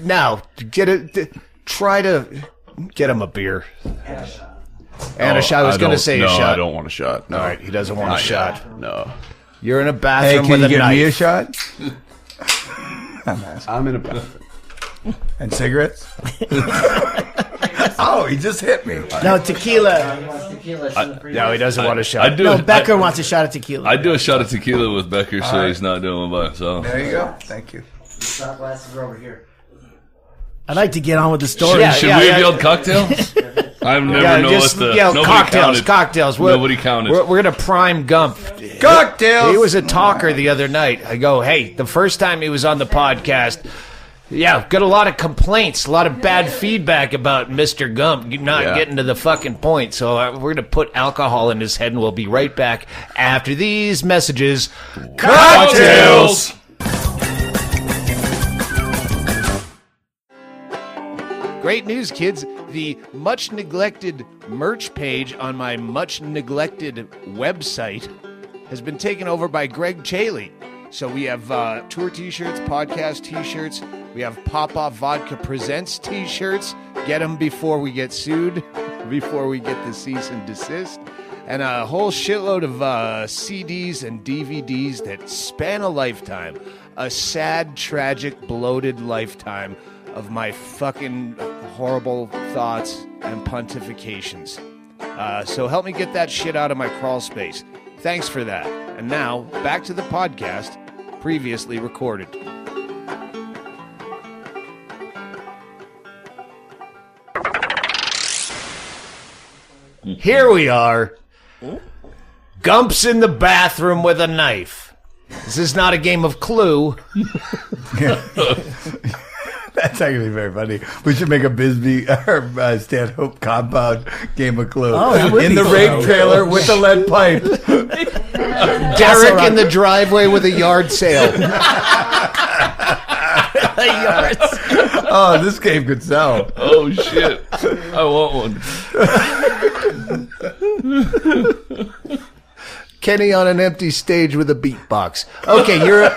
now try to get him a beer. And a shot. I was going to say a shot. No, I don't want a shot. No. All right, he doesn't want Not a shot. yet. No. You're in a Hey, bathroom can with you a give knife. me a shot? I'm in a bathroom. And cigarettes? Oh, he just hit me. No, tequila. No, he doesn't want a shot. I do. No, Becker wants a shot of tequila. I do a shot of tequila with Becker, so he's not doing one by himself. There you go. Thank you. Shot glasses are over here. I'd like to get on with the story. Yeah, Should we have yelled cocktails? I've never known what the nobody cocktails. counted. Cocktails. Nobody counted. We're gonna prime Gump. Cocktails. He was a talker the other night. I go, hey, the first time he was on the podcast, got a lot of complaints, a lot of bad feedback about Mr. Gump not getting to the fucking point. So we're gonna put alcohol in his head, and we'll be right back after these messages. Cocktails. Great news, kids. The much neglected merch page on my much neglected website has been taken over by Ggreg Chaille. So we have tour t-shirts, podcast t-shirts. We have Pop Off Vodka Presents t-shirts. Get them before we get sued, before we get the cease and desist. And a whole shitload of CDs and DVDs that span a lifetime. A sad, tragic, bloated lifetime of my fucking horrible thoughts and pontifications. So help me get that shit out of my crawl space. Thanks for that. And now, back to the podcast, previously recorded. Here we are. Gump's in the bathroom with a knife. This is not a game of Clue. That's actually very funny. We should make a Bisbee or Stanhope compound game of Clue. Oh, that would in be the fun. rig trailer with the lead pipe. Derek in the driveway with a yard sale. Oh, this game could sell. Oh shit! I want one. Kenny on an empty stage with a beatbox. Okay, you're.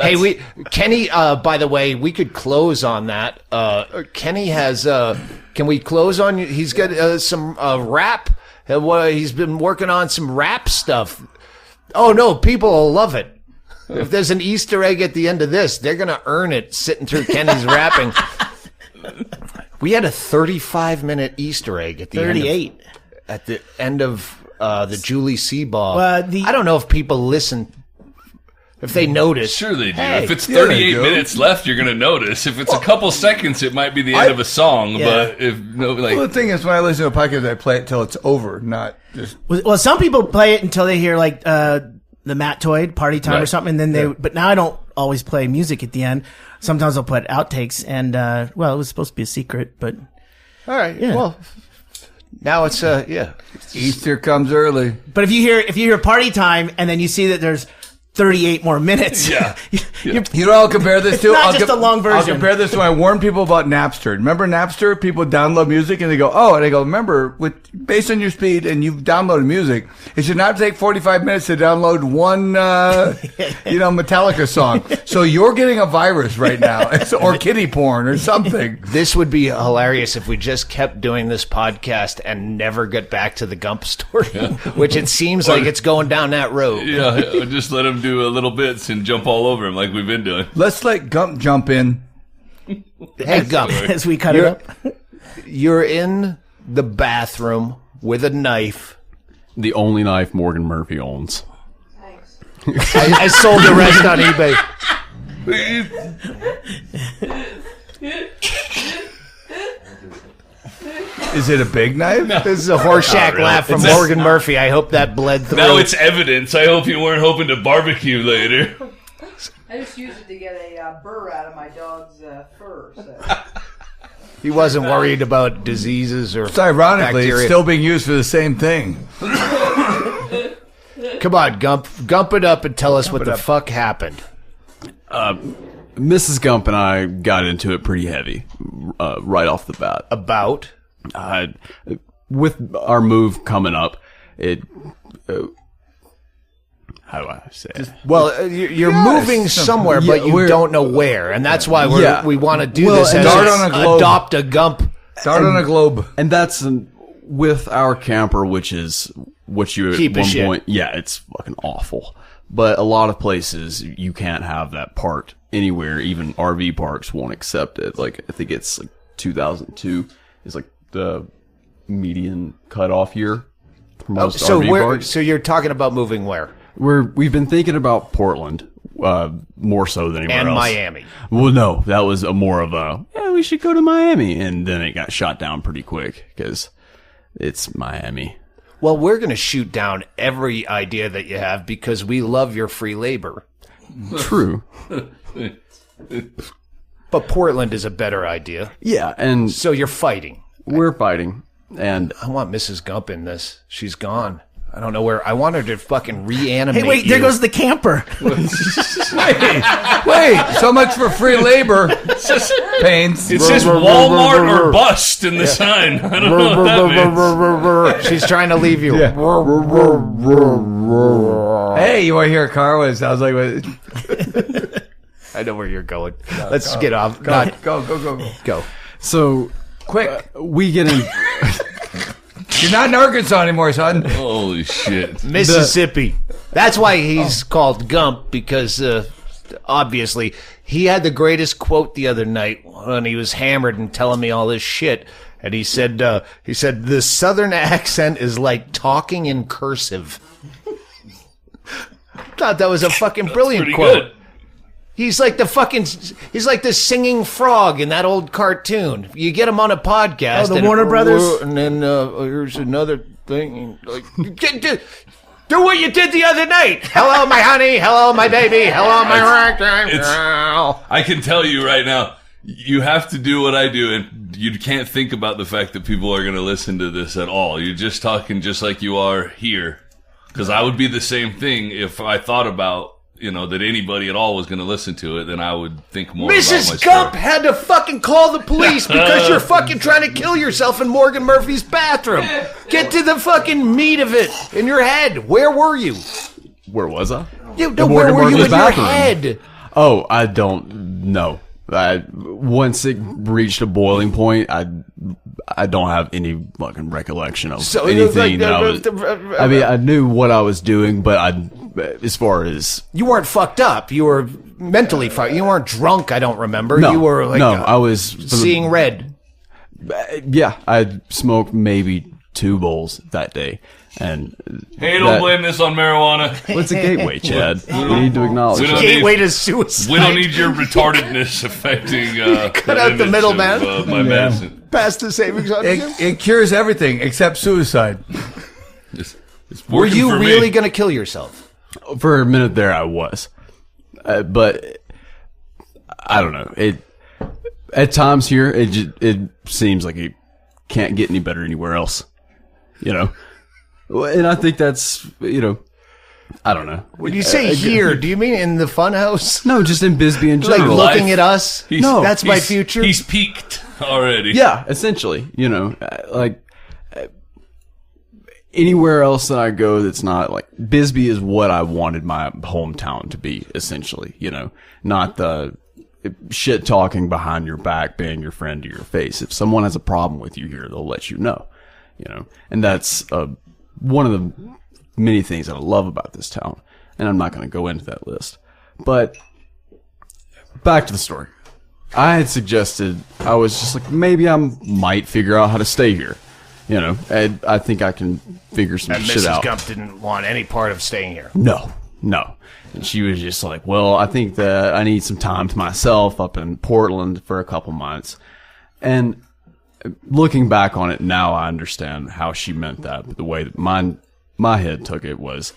Hey, Kenny. By the way, we could close on that. Kenny has. Can we close on you? He's got some rap. He's been working on some rap stuff. Oh no, people will love it. If there's an Easter egg at the end of this, they're gonna earn it sitting through Kenny's rapping. We had a 35-minute Easter egg at the 38. At the end of the Julie Seabaugh. Well, I don't know if people listen, if they notice. Sure they do. Hey, if it's yeah, they 38 do. minutes left, you're gonna notice. If it's a couple seconds, it might be the end of a song. Yeah. But if no, like Well, the thing is, when I listen to a podcast, I play it till it's over, not just. Well, some people play it until they hear like the Matt Toyd Party Time or Right. something, and then they. But now I don't always play music at the end. Sometimes I'll put outtakes, and well, it was supposed to be a secret, but All right. Yeah. Well, now it's Easter comes early. but if you hear Party Time, and then you see that there's 38 more minutes. Yeah. you're- You know what I'll compare this to? It's not I'll just a long I'll version. compare this to when I warn people about Napster. Remember Napster? People download music and they go, oh, and I go, remember, based on your speed and you've downloaded music, it should not take 45 minutes to download one, Metallica song. So you're getting a virus right now, or kitty porn or something. This would be hilarious if we just kept doing this podcast and never get back to the Gump story, which it seems like it's going down that road. yeah, just let him do a little bits and jump all over him like we've been doing. Let's let Gump jump in. Hey, Gump, as we cut it up. you're in the bathroom with a knife. The only knife Morgan Murphy owns. I sold the rest on eBay. Is it a big knife? This is a Horseshack really. laugh from It's a- Morgan Murphy. I hope that bled through. Now it's evidence. I hope you weren't hoping to barbecue later. I just used it to get a burr out of my dog's fur. So. He wasn't worried about diseases or So ironically, bacteria. it's still being used for the same thing. Come on, Gump it up and tell us what the fuck happened. Mrs. Gump and I got into it pretty heavy right off the bat. About? With our move coming up, it. How do I say it? Well, you're moving somewhere, but you don't know where, and that's why we want to do this. As start on a globe. Adopt a Gump. Start on a globe. And that's with our camper, which is what you Keep at one shit. point. Yeah, it's fucking awful. But a lot of places you can't have that part anywhere. Even RV parks won't accept it. Like I think it's like 2002 is like the median cutoff year for most RV parks. So you're talking about moving where? We've been thinking about Portland more so than anywhere And else. Miami. Well, no, that was more of a we should go to Miami, and then it got shot down pretty quick because it's Miami. Well, we're going to shoot down every idea that you have because we love your free labor. True. But Portland is a better idea. Yeah, and So you're fighting. we're fighting, and I want Mrs. Gump in this. She's gone. I don't know where. I want her to fucking reanimate Hey, wait, there you. goes the camper. Wait, so much for free labor. Pains. It says Walmart or bust in the sign. I don't know what that means. She's trying to leave you. Hey, you want to hear a car? What it sounds like? I know where you're going. Let's get off. Go. so Quick. we get in. You're not in Arkansas anymore, son. Holy shit. Mississippi. That's why he's called Gump, because obviously he had the greatest quote the other night when he was hammered and telling me all this shit. And he said, the Southern accent is like talking in cursive. Thought that was a fucking brilliant Pretty quote. good. He's like the singing frog in that old cartoon. You get him on a podcast. Oh, the and Warner Brothers? And then here's another thing. Like, do what you did the other night. Hello, my honey. Hello, my baby. Hello, my I can tell you right now, you have to do what I do, and you can't think about the fact that people are going to listen to this at all. You're just talking just like you are here. Because I would be the same thing if I thought about, that anybody at all was going to listen to it, then I would think more about my Mrs. story. Gump had to fucking call the police because you're fucking trying to kill yourself in Morgan Murphy's bathroom. Get to the fucking meat of it in your head. Where were you? Where was I? Where Morgan were you Murphy's in bathroom. your head? Oh, I don't know. Once it reached a boiling point, I don't have any fucking recollection of So it was anything like that I was. I mean, I knew what I was doing, but as far as You weren't fucked up. You were mentally fucked. You weren't drunk, I don't remember. no, You were like I was seeing red. Yeah, I smoked maybe 2 bowls that day, and Hey, don't blame this on marijuana. What's a gateway, Chad? We need to acknowledge We don't that. Gateway to suicide. We don't need your retardedness affecting Cut out the image middleman. of, my medicine. Pass the savings on you. It cures everything except suicide. It's Were working you for me. really going to kill yourself? For a minute there, I was, but I don't know. At times here, it seems like it can't get any better anywhere else, And I think that's I don't know. When you say here, do you mean in the FunHouse? No, just in Bisbee in Like general. looking at us? He's- That's my he's- future? He's peaked already. Yeah, essentially, like anywhere else that I go that's not like Bisbee is what I wanted my hometown to be, essentially, not the shit talking behind your back, being your friend to your face. If someone has a problem with you here, they'll let you know, and that's one of the many things that I love about this town. And I'm not going to go into that list, but back to the story. I had suggested, I was just like, maybe I might figure out how to stay here. And I think I can figure some And shit Mrs. out. Gump didn't want any part of staying here. No. And she was just like, well, I think that I need some time to myself up in Portland for a couple months. And looking back on it now, I understand how she meant that. But the way that my head took it was,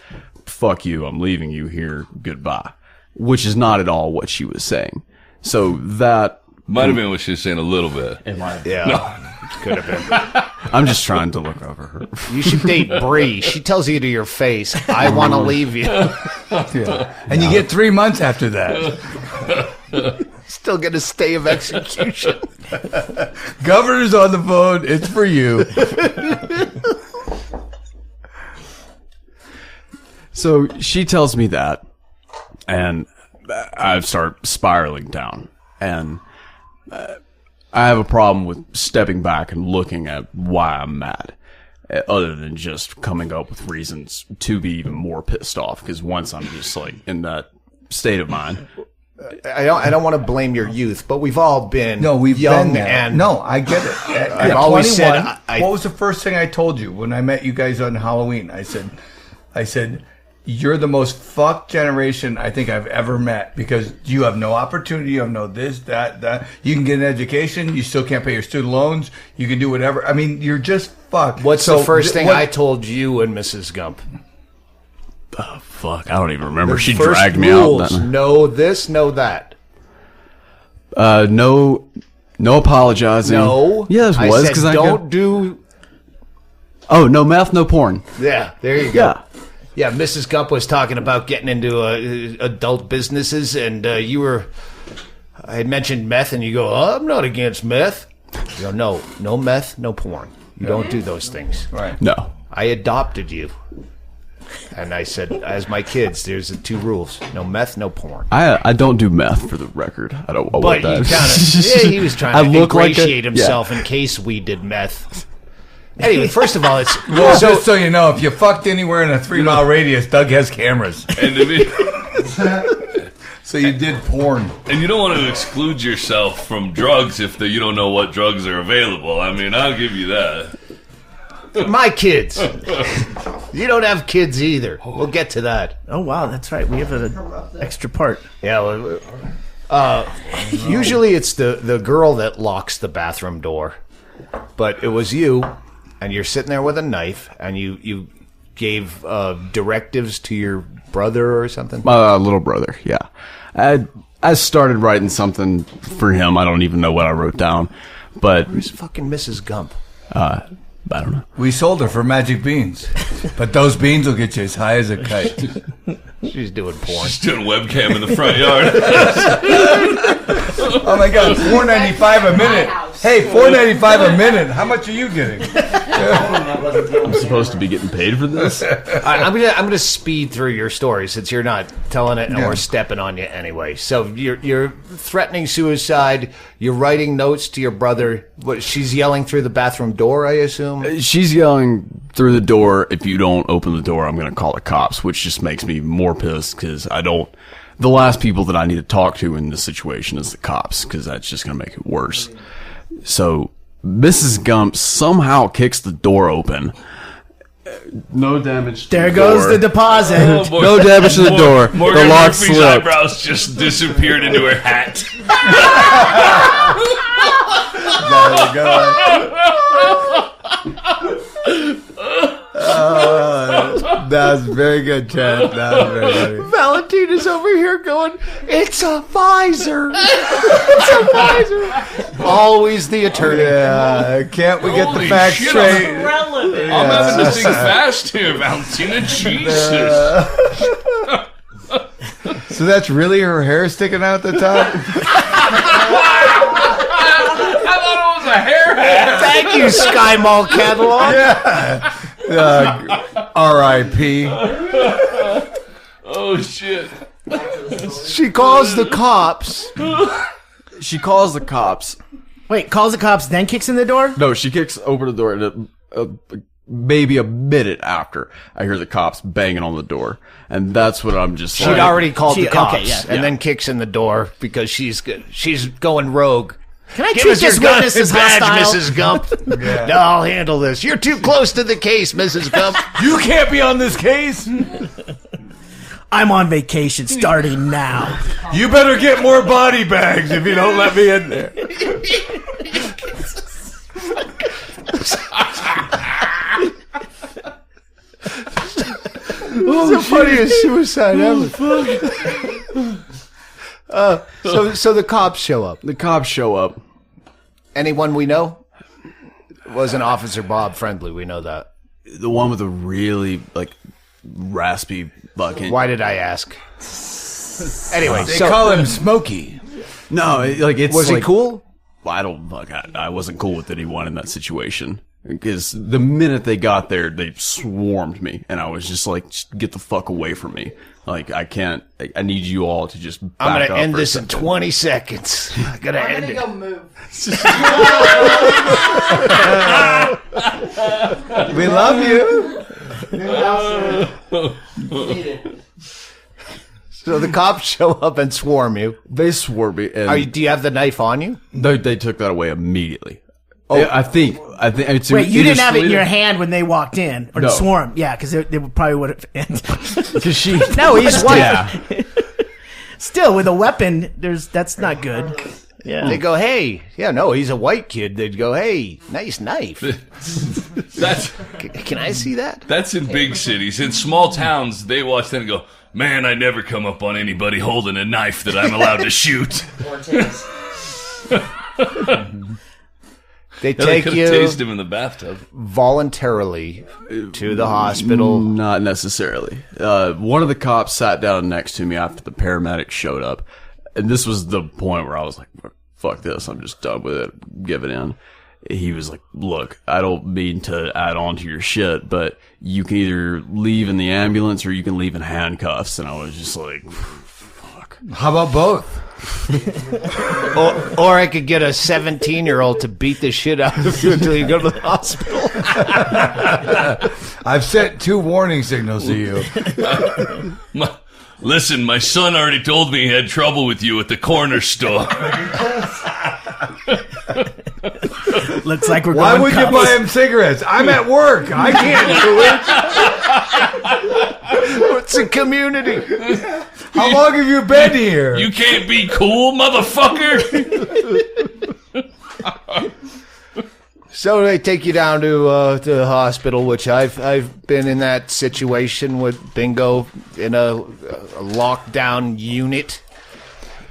fuck you, I'm leaving you here, goodbye. Which is not at all what she was saying. So that Might have been what she was saying a little bit. Yeah. Could have been. I'm just trying to look over her. You should date Bree. She tells you to your face, I want to leave you. And you get 3 months after that. Still get a stay of execution. Governor's on the phone. It's for you. So she tells me that, and I start spiraling down. And I have a problem with stepping back and looking at why I'm mad. other than just coming up with reasons to be even more pissed off. Because once I'm just like in that state of mind. I don't want to blame your youth, but we've all been we've young been there. and No, I get it. I've always said, what was the first thing I told you when I met you guys on Halloween? I said, you're the most fucked generation I think I've ever met because you have no opportunity, you have no this, that. You can get an education, you still can't pay your student loans, you can do whatever. I mean, you're just fucked. What's the first thing I told you and Mrs. Gump? Oh, fuck, I don't even remember. She First dragged me rules, out. know this, know that. No apologizing. No. Yes, I was said because I don't do. Oh, no meth, no porn. Yeah, there you go. Yeah, Mrs. Gump was talking about getting into adult businesses, and I had mentioned meth, and you go, oh, I'm not against meth. You go, no meth, no porn. You don't do those things. Right. No. I adopted you. And I said, as my kids, there's the 2 rules. No meth, no porn. I don't do meth, for the record. I don't want But that. he was trying to ingratiate himself in case we did meth. Anyway, first of all, it's... Well, just so you know, if you fucked anywhere in a 3-mile radius, Doug has cameras. And So you did porn. And you don't want to exclude yourself from drugs if you don't know what drugs are available. I mean, I'll give you that. My kids. You don't have kids either. We'll get to that. Oh, wow, that's right. We have an extra part. Yeah. Usually it's the girl that locks the bathroom door. But it was you, and you're sitting there with a knife, and you gave directives to your brother or something? My little brother, yeah. I started writing something for him. I don't even know what I wrote down. But where's fucking Mrs. Gump? I don't know. We sold her for magic beans. But those beans will get you as high as a kite. She's doing porn. She's doing webcam in the front yard. Oh my God, $4.95 a minute. Hey, $4.95 a minute. How much are you getting? I'm supposed to be getting paid for this? I'm gonna speed through your story since you're not telling it and we're stepping on you anyway. So you're threatening suicide. You're writing notes to your brother. What? She's yelling through the bathroom door, I assume. She's yelling through the door. If you don't open the door, I'm going to call the cops, which just makes me more pissed because the last people that I need to talk to in this situation is the cops because that's just going to make it worse. So Mrs. Gump somehow kicks the door open. No damage to There the goes door. the deposit. No damage to the door. Morgan The lock Murphy's slipped. eyebrows just disappeared into her hat. There we go. That's very good, Chad. That's very good. Valentina's over here going, it's a visor. It's a visor. Always the attorney. Yeah, can't we get Holy the facts shit, straight? I'm having to sing fast here, Valentina. Jesus. So that's really her hair sticking out the top? I thought it was a hair hat. Thank you, Sky Mall catalog. R.I.P. Oh, shit. She calls the cops. She calls the cops. Wait, calls the cops, then kicks in the door? No, she kicks open the door, and maybe a minute after, I hear the cops banging on the door, and that's what I'm just. She'd already called the cops, okay, yeah. and then kicks in the door because she's going rogue. Can I Give treat us your this gun witness and as badge, hostile? Mrs. Gump. No, I'll handle this. You're too close to the case, Mrs. Gump. You can't be on this case. I'm on vacation starting now. You better get more body bags if you don't let me in there. It's the funniest suicide ever. So the cops show up. The cops show up. Anyone we know? It wasn't Officer Bob Friendly. We know that. The one with the really raspy fucking. Why did I ask? Anyway, They call him Smokey. No, it's was he cool? I don't fuck. I wasn't cool with anyone in that situation because the minute they got there, they swarmed me, and I was just like, just "Get the fuck away from me!" Like I can't. I need you all to just. Back I'm up gonna end for a this in second. 20 seconds. I'm gonna end it. Go move. We love you. So the cops show up and swarm you. They swore me. And Do you have the knife on you? they took that away immediately. Oh, I think it's Wait, you didn't have it in your hand when they walked in or No. the swarm? Yeah, because they probably would have. because she. No, he's white. Yeah. Still, with a weapon, that's not good. Yeah. They go, hey, he's a white kid. They'd go, hey, nice knife. That's Can I see that? that's in big cities. In small towns, they watch that and go, man, I never come up on anybody holding a knife that I'm allowed to shoot. They Yeah, they take could you have tased him in the bathtub. voluntarily to the hospital. Not necessarily. One of the cops sat down next to me after the paramedics showed up. And this was the point where I was like, fuck this. I'm just done with it. Give it in. He was like, look, I don't mean to add on to your shit, but you can either leave in the ambulance or you can leave in handcuffs. And I was just like, fuck. How about both? Or I could get a 17-year-old to beat the shit out of you until you go to the hospital. I've sent 2 warning signals to you. Listen, my son already told me he had trouble with you at the corner store. Looks like we're Why going would you cups. buy him cigarettes? I'm at work. I can't do it. It's a community. How long have you been here? You can't be cool, motherfucker. So they take you down to the hospital, which I've been in that situation with Bingo in a lockdown unit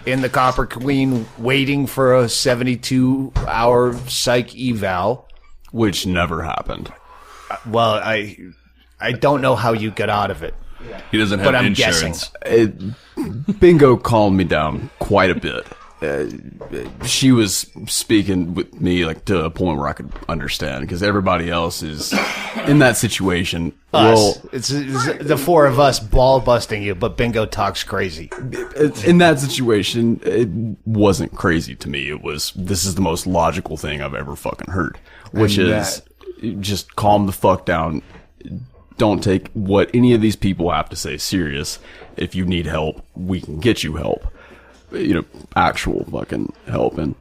in the Copper Queen, waiting for a 72-hour psych eval. Which never happened. Well, I don't know how you get out of it, He doesn't have but I'm insurance. guessing. Bingo calmed me down quite a bit. She was speaking with me like to a point where I could understand, because everybody else is in that situation. Us. It's the 4 of us ball busting you, but Bingo talks crazy. In that situation, it wasn't crazy to me. It was, this is the most logical thing I've ever fucking heard, which And is just calm the fuck down. Don't take what any of these people have to say serious. If you need help, we can get you help. You know, actual fucking help. And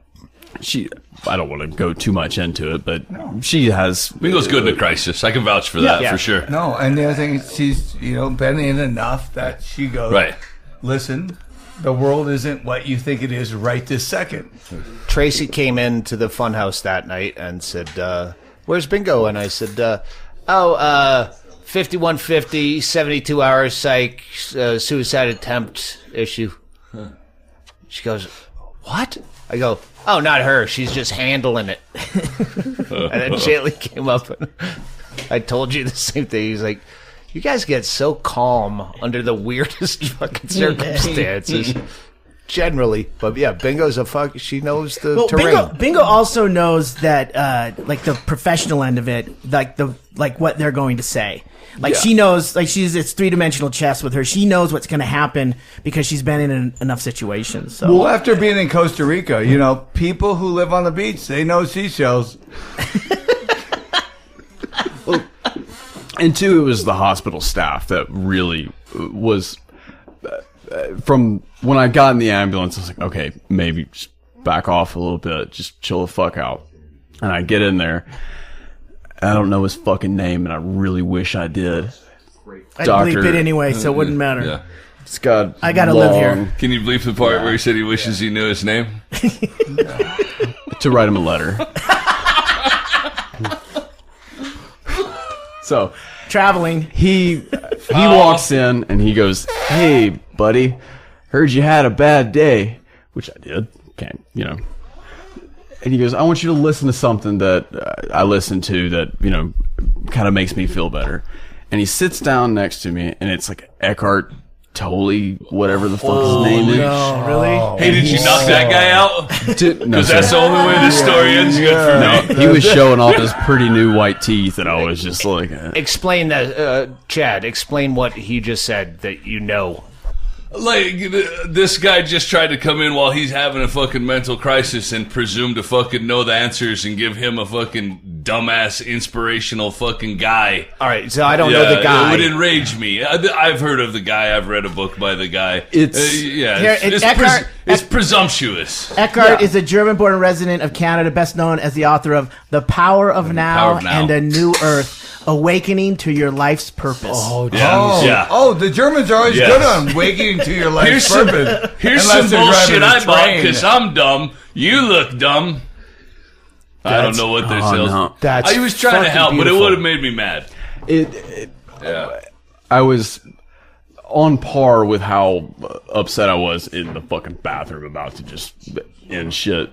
I don't want to go too much into it, but she has. Bingo's good in a crisis. I can vouch for that, for sure. No, and the other thing is she's, been in enough that she goes, Right. listen, the world isn't what you think it is right this second. Tracy came into the Funhouse that night and said, where's Bingo? And I said, 5150, 72 hours psych, suicide attempt issue. She goes, what? I go, oh, not her. She's just handling it. And then Chaille came up and I told you the same thing. He's like, you guys get so calm under the weirdest fucking circumstances. Generally. But yeah, Bingo's she knows the terrain. Bingo also knows that, like the professional end of it, like what they're going to say. Like she knows, like it's 3-dimensional chess with her. She knows what's going to happen because she's been in enough situations. So. Well, after being in Costa Rica, people who live on the beach, they know seashells. And 2, it was the hospital staff that really was. From when I got in the ambulance, I was like, okay, maybe just back off a little bit, just chill the fuck out. And I get in there. I don't know his fucking name, and I really wish I did. I'd bleep it anyway, so it wouldn't matter. Yeah. It's got. I gotta live here. Can you bleep the part where he said he wishes he knew his name? To write him a letter. So Traveling. he walks in and he goes, "Hey, buddy, heard you had a bad day," which I did. Okay, And he goes, "I want you to listen to something that I listen to that, kind of makes me feel better." And he sits down next to me, and it's like Eckhart Tolle, whatever the fuck his name is. No, really? Hey, did you knock that guy out? No, Because that's the only way this story ends good for me. he was showing off his pretty new white teeth, and I was just like, Explain that, Chad. Explain what he just said that you know. Like, this guy just tried to come in while he's having a fucking mental crisis and presume to fucking know the answers and give him a fucking dumbass inspirational fucking guy. All right, so I don't know the guy. It would enrage me. I've heard of the guy. I've read a book by the guy. It's presumptuous. Eckhart is a German-born resident of Canada, best known as the author of The Power of Now and A New Earth, Awakening to Your Life's Purpose. The Germans are always good on awakening to your life's purpose. Here's some bullshit I bought because I'm dumb. You look dumb. I don't know what they're selling. No. I was trying to help, but it would have made me mad. I was on par with how upset I was in the fucking bathroom about to just end shit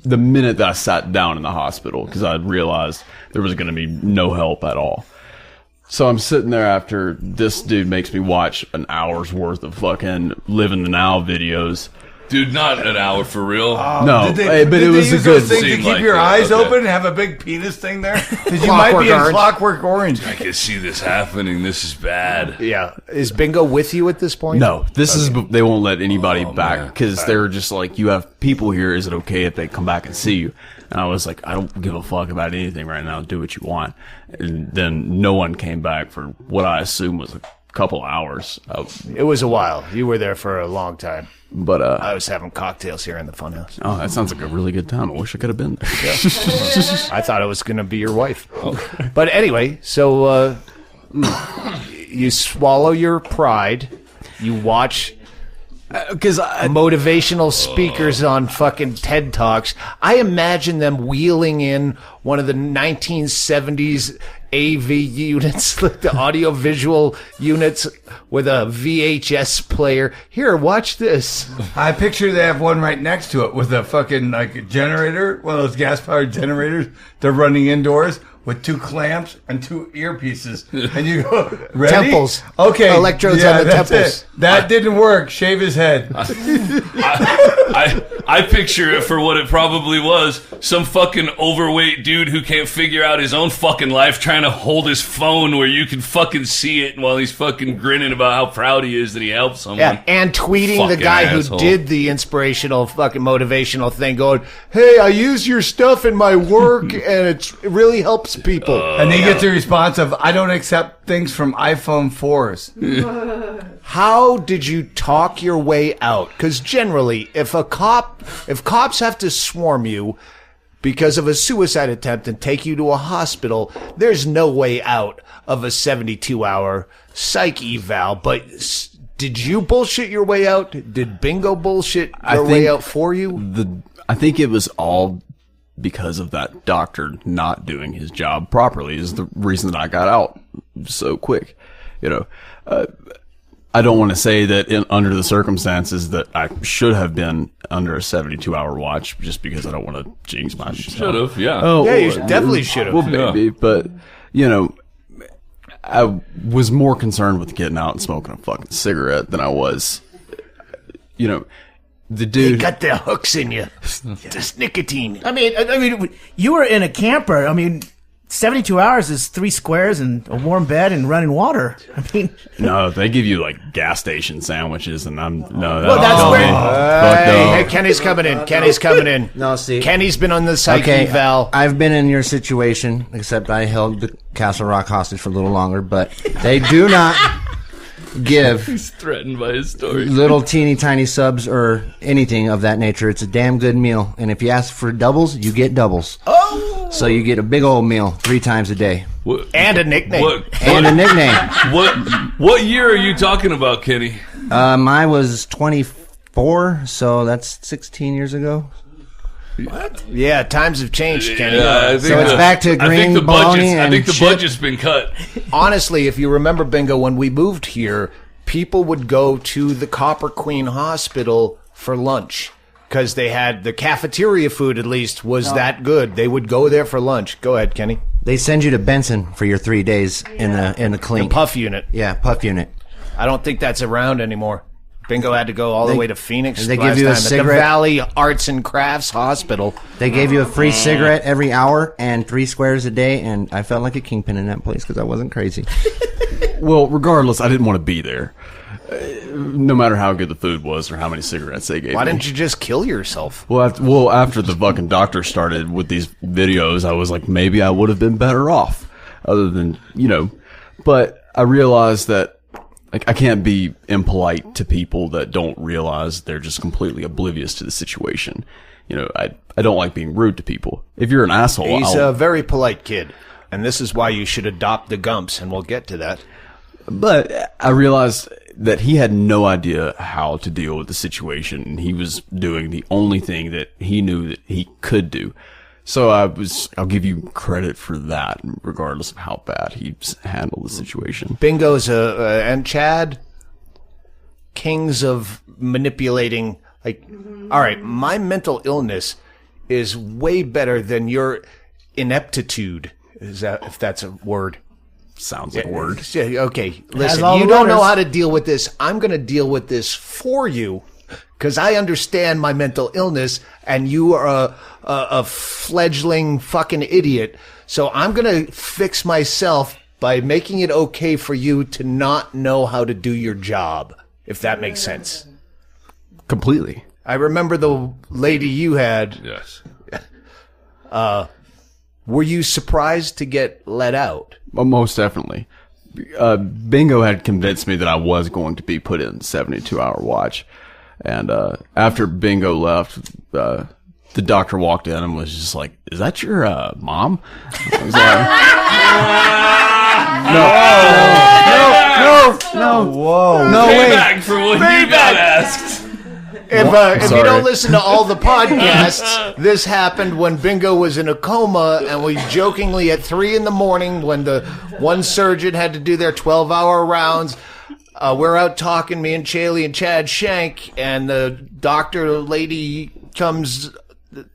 the minute that I sat down in the hospital because I realized there was going to be no help at all. So I'm sitting there after this dude makes me watch an hour's worth of fucking Living the Now videos. Dude, not an hour for real. No, but it was a good thing to keep your eyes open and have a big penis thing there because you might be in Clockwork Orange. I can see this happening. This is bad. Yeah, is Bingo with you at this point? No, this is they won't let anybody back because they're just like, you have people here. Is it okay if they come back and see you? And I was like, I don't give a fuck about anything right now. Do what you want. And then no one came back for what I assume was a couple hours. It was a while. You were there for a long time. But I was having cocktails here in the funhouse. Oh, that sounds like a really good time. I wish I could have been there. Yeah. I thought it was going to be your wife. But anyway, so you swallow your pride. You watch because motivational speakers on fucking TED Talks. I imagine them wheeling in one of the 1970s AV units, like the audio-visual units with a VHS player. Here, watch this. I picture they have one right next to it with a fucking generator, one of those gas-powered generators. They're running indoors with 2 clamps and 2 earpieces. And you go, ready? Temples. Okay. Electrodes on the temples. It. That didn't work. Shave his head. I picture it for what it probably was. Some fucking overweight dude who can't figure out his own fucking life trying to hold his phone where you can fucking see it while he's fucking grinning about how proud he is that he helped someone. Yeah, and tweeting fucking the guy asshole. who did the inspirational fucking motivational thing going, hey, I use your stuff in my work and it really helps people. And he gets a response of, I don't accept things from iPhone 4s. How did you talk your way out? Because generally, if cops have to swarm you because of a suicide attempt and take you to a hospital, there's no way out of a 72-hour psych eval. But did you bullshit your way out? Did Bingo bullshit your way out for you? I think it was all because of that doctor not doing his job properly is the reason that I got out so quick. You know, I don't want to say that under the circumstances that I should have been under a 72-hour watch just because I don't want to jinx myself. Should have, yeah. Oh, yeah, you definitely should have. Well, maybe, but, you know, I was more concerned with getting out and smoking a fucking cigarette than I was, you know, the dude. They got their hooks in you. Just nicotine. I mean, you were in a camper. I mean, 72 hours is 3 squares and a warm bed and running water. I mean, no, they give you like gas station sandwiches, and that's Hey, Kenny's coming in. Kenny's coming in. No, see, Kenny's been on the psych eval. I've been in your situation, except I held the Castle Rock hostage for a little longer. But they do not give He's threatened by his story. little teeny tiny subs or anything of that nature. It's a damn good meal, and if you ask for doubles, you get doubles. Oh, so you get a big old meal 3 times a day. And a nickname. And a nickname. What year are you talking about, Kenny? I was 24, so that's 16 years ago. What? Yeah, times have changed, Kenny. So it's back to green bologna and I think the shit. budget's been cut. Honestly, if you remember, Bingo, when we moved here, people would go to the Copper Queen Hospital for lunch because they had the cafeteria food, at least, was that good. They would go there for lunch. Go ahead, Kenny. They send you to Benson for your 3 days in the clink. The puff unit. Yeah, puff unit. I don't think that's around anymore. Bingo had to go all the way to Phoenix. They give you a cigarette. At the Valley Arts and Crafts Hospital. They gave you a free cigarette every hour and 3 squares a day, and I felt like a kingpin in that place because I wasn't crazy. Well, regardless, I didn't want to be there. No matter how good the food was or how many cigarettes they gave Why me. didn't you just kill yourself? Well, after the fucking doctor started with these videos, I was like, maybe I would have been better off. Other than, but I realized that I can't be impolite to people that don't realize they're just completely oblivious to the situation. I don't like being rude to people. If you're an asshole, He's a very polite kid, and this is why you should adopt the Gumps, and we'll get to that. But I realized that he had no idea how to deal with the situation, and he was doing the only thing that he knew that he could do. So I'll give you credit for that, regardless of how bad he's handled the situation. Bingo's and Chad, kings of manipulating. All right, my mental illness is way better than your ineptitude. If that's a word? Sounds like a word. Okay, listen, you don't know how to deal with this. I'm going to deal with this for you because I understand my mental illness and you are a fledgling fucking idiot. So I'm going to fix myself by making it okay for you to not know how to do your job, if that makes sense. Completely. I remember the lady you had. Yes. Were you surprised to get let out? Well, most definitely. Bingo had convinced me that I was going to be put in 72-hour watch. And after Bingo left, the doctor walked in and was just like, "Is that your mom?" I was like, no. Whoa. No, wait. Payback for what you got asked. If you don't listen to all the podcasts, this happened when Bingo was in a coma, and we jokingly at 3 a.m. when the one surgeon had to do their 12-hour rounds, we're out talking, me and Chaille and Chad Shank, and the doctor lady comes.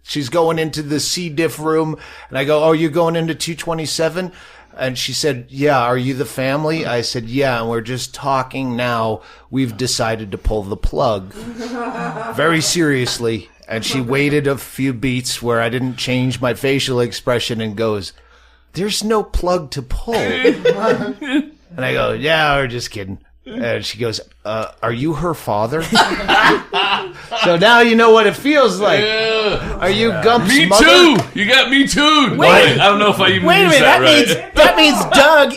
She's going into the C. diff room, and I go, "Oh, you're going into 227?" And she said, "Yeah, are you the family?" I said, "Yeah, and we're just talking now. We've decided to pull the plug." Very seriously. And she waited a few beats where I didn't change my facial expression and goes, "There's no plug to pull." And I go, "Yeah, we're just kidding." And she goes, "Are you her father?" So now you know what it feels like. Yeah. Are you Gump's Me mother? too. You got me too. Wait. I don't know if I even Wait a used minute. that right. That means Doug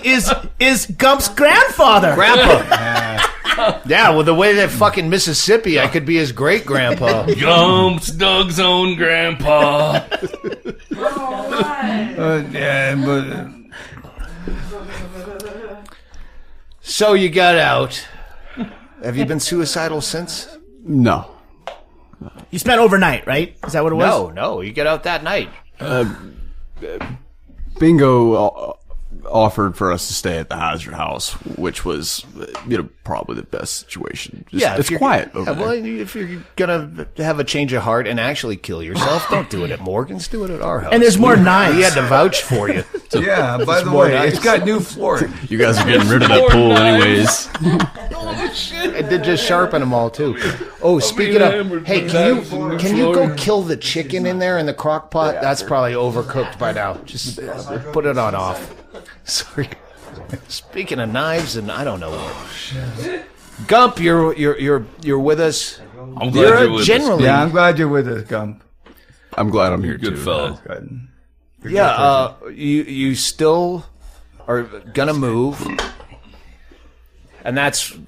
is Gump's grandfather. Grandpa. Yeah, well, the way that fucking Mississippi, I could be his great-grandpa. Gump's Doug's own grandpa. So you got out. Have you been suicidal since? No. You spent overnight, right? Is that what it was? No, you get out that night. Bingo offered for us to stay at the Hazard House, which was, probably the best situation. It's quiet over there. Well, if you're gonna have a change of heart and actually kill yourself, don't do it at Morgan's. Do it at our house. And there's more knives. We had to vouch for you. Yeah, by the way, it's got new flooring. You guys are getting rid of that pool anyways. I did just sharpen them all too. Oh, speaking of, hey, can you go kill the chicken in there in the crock pot? That's probably overcooked by now. Just put it on off. Sorry. Speaking of knives, and I don't know what. Gump, you're with us. I'm glad you're with us. Yeah, I'm glad you're with us, Gump. I'm glad I'm here Good too. fellow. Yeah, you still are gonna move, and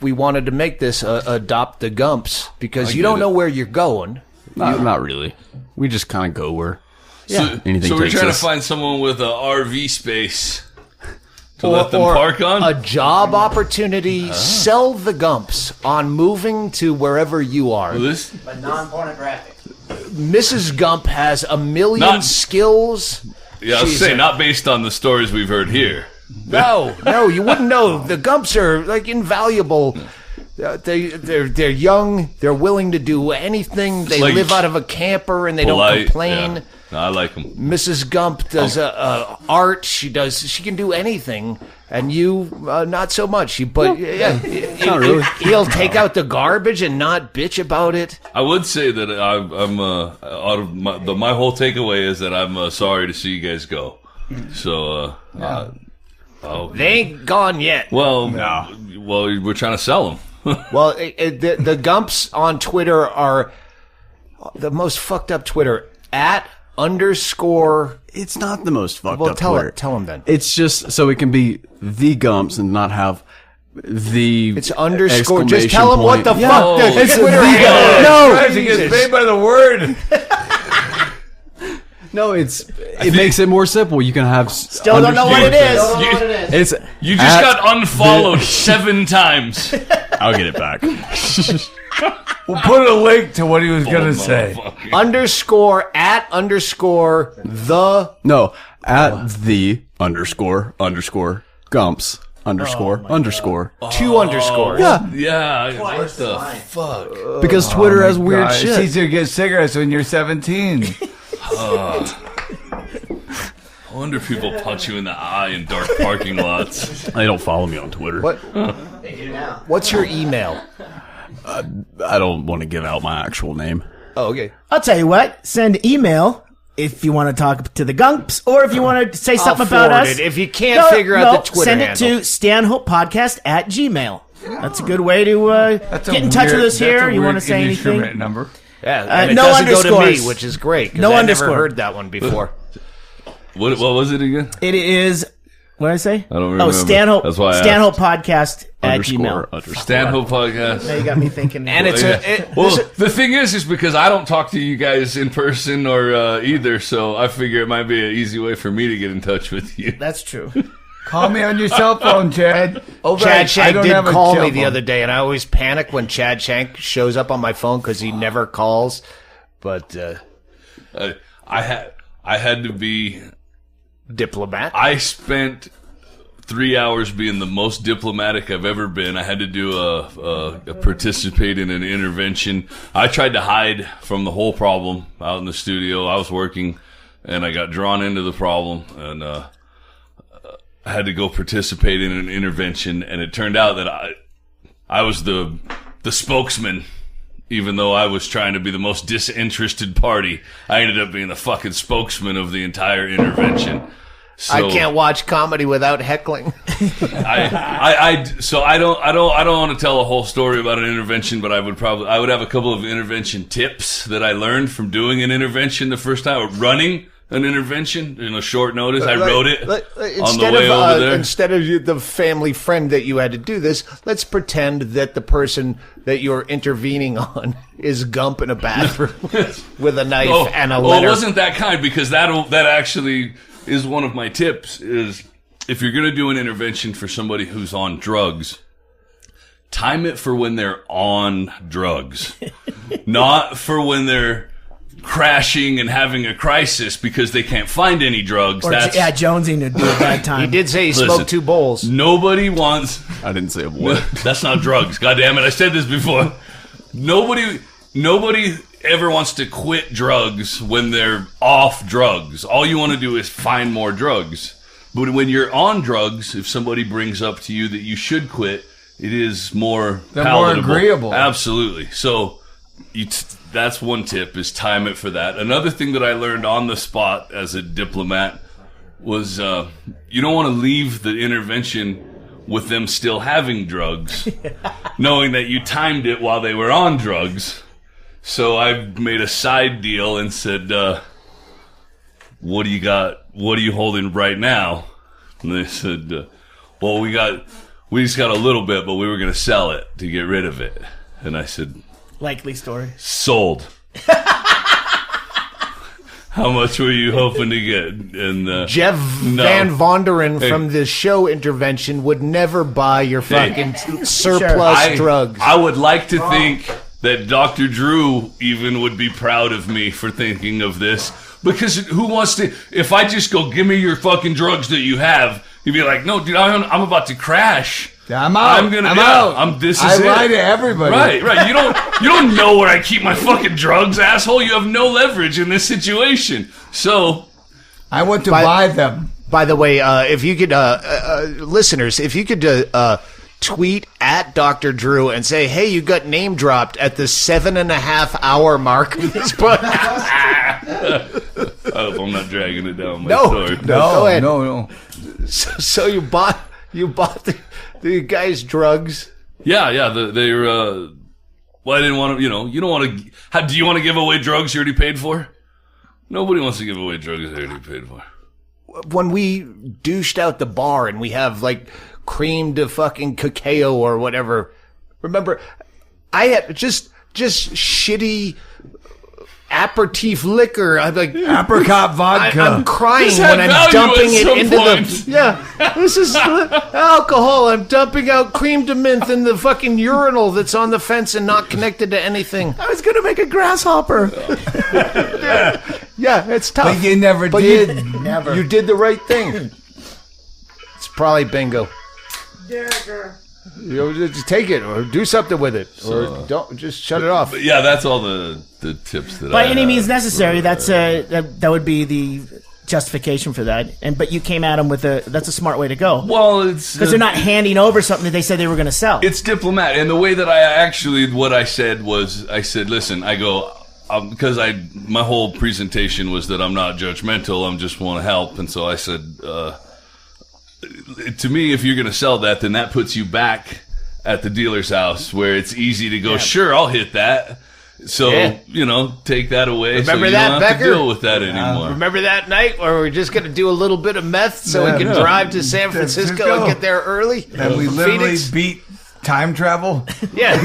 we wanted to make this adopt the Gumps because you don't know where you're going. Not really. We just kind of go where anything So we're takes trying us. to find someone with an RV space to let them park on. A job opportunity. Sell the Gumps on moving to wherever you are. But non-pornographic. Mrs. Gump has a million Not- skills. Yeah, I was She's saying, a- not based on the stories we've heard here. No, you wouldn't know. The Gumps are like invaluable. They're young. They're willing to do anything. They Like live out of a camper and they don't Polite, complain. yeah. No, I like them. Mrs. Gump does art. She can do anything, and you not so much. But Not really. He'll take out the garbage and not bitch about it. I would say that I'm out of my whole takeaway is that I'm sorry to see you guys go. So, They ain't gone yet. well, we're trying to sell them. Well, the Gumps on Twitter are the most fucked up Twitter. @_ It's not the most fucked Well, up tell Twitter. them then. It's just so it can be the Gumps and not have the. It's _. Just exclamation tell them what point. the fuck the It's Twitter the handle is. No, he Jesus. gets paid by the word. No, it makes it more simple. You can have. Still don't know what it is. It's You just got unfollowed 7 times. I'll get it back. We'll put a link to what he was going to say. _ @_ No, at the _ Gumps _ _ 2 underscores. Yeah, Yeah. What the fuck? because Twitter has weird It's shit. easier to get cigarettes when you're 17. I wonder if people punch you in the eye in dark parking lots. They don't follow me on Twitter. What? What's your email? I don't want to give out my actual name. Oh, okay. I'll tell you what. Send email if you want to talk to the Gumps, or if you want to say something about forward us. it. If you can't figure out the Twitter send handle. it to stanhopepodcast@gmail. That's a good way to That's a get in touch weird- with us here. that's a You want to weird say anything? indiscriminate number. Yeah, and it no doesn't go to me, underscores. which is great. 'Cause No I underscore. never heard that one before. What was it again? It is. What did I say? I don't Oh, remember. Stanhope. That's why I Stanhope Podcast @gmail. Stanhope Podcast. Now you got me thinking. And it's Well, the thing is because I don't talk to you guys in person or either, so I figure it might be an easy way for me to get in touch with you. That's true. Call me on your cell phone, Chad. Chad I Shank don't did have a call cell me the phone. other day, and I always panic when Chad Shank shows up on my phone because he never calls. But I had to be. diplomat. I spent 3 hours being the most diplomatic I've ever been. I had to do a participate in an intervention. I tried to hide from the whole problem out in the studio. I was working, and I got drawn into the problem, and I had to go participate in an intervention. And it turned out that I was the spokesman. Even though I was trying to be the most disinterested party, I ended up being the fucking spokesman of the entire intervention. So, I can't watch comedy without heckling. So I don't want to tell a whole story about an intervention, but I would have a couple of intervention tips that I learned from doing an intervention the first time, or running an intervention in a short notice. I wrote it on the way over there. Instead of the family friend that you had to do this, let's pretend that the person that you're intervening on is Gump in a bathroom with a knife and a letter. It wasn't that kind, because that actually is one of my tips. Is if you're going to do an intervention for somebody who's on drugs, time it for when they're on drugs, not for when they're crashing and having a crisis because they can't find any drugs. Or jonesing to do it that time. He did say he Listen, smoked 2 bowls. Nobody wants. I didn't say a word. That's not drugs. God damn it! I said this before. Nobody ever wants to quit drugs when they're off drugs. All you want to do is find more drugs. But when you're on drugs, if somebody brings up to you that you should quit, it is more palatable. more agreeable. Absolutely. So that's one tip, is time it for that. Another thing that I learned on the spot as a diplomat was you don't want to leave the intervention with them still having drugs, knowing that you timed it while they were on drugs. So I made a side deal and said, what do you got? What are you holding right now? And they said, well, we just got a little bit, but we were going to sell it to get rid of it. And I said, Likely story. sold. How much were you hoping to get? And Jeff Van Vonderen from the show intervention would never buy your fucking surplus drugs. I would like to think that Dr. Drew even would be proud of me for thinking of this. Because who wants to... If I just go, give me your fucking drugs that you have, he'd be like, no, dude, I'm about to crash. I'm out. I'm out. This is I it. lie to everybody. Right. You don't know where I keep my fucking drugs, asshole. You have no leverage in this situation. So... I went to buy them. By the way, if you could... listeners, if you could... tweet at Dr. Drew and say, hey, you got name dropped at the 7.5 hour mark of this podcast. I hope I'm not dragging it down my No, story. go ahead. No. So you bought the guy's drugs Yeah. They're. Well, I didn't want to. You don't want to. Do you want to give away drugs you already paid for? Nobody wants to give away drugs they already paid for. When we douched out the bar and we have like cream de fucking cacao or whatever. Remember, I had just shitty aperitif liquor. I'm like apricot vodka. I'm crying when I'm dumping it into the. Yeah, this is alcohol. I'm dumping out cream de menthe in the fucking urinal that's on the fence and not connected to anything. I was gonna make a grasshopper. Yeah, it's tough. But you never did. Never. You did the right thing. It's probably bingo. Just take it or do something with it, or don't just shut it off. But yeah, that's all the tips that. By any means necessary. That's that would be the justification for that. But you came at them with that's a smart way to go. Well, it's because they're not handing over something that they said they were going to sell. It's diplomatic, and the way that what I said was, I said, listen, I go. Because my whole presentation was that I'm not judgmental, I just want to help, and so I said, to me, if you're going to sell that, then that puts you back at the dealer's house where it's easy to go, sure, I'll hit that. So, take that away. Remember so you that, don't have Becker? to deal with that anymore. Remember that night where we're just going to do a little bit of meth so we can drive to San Francisco and get there early? And we literally beat time travel? Yeah.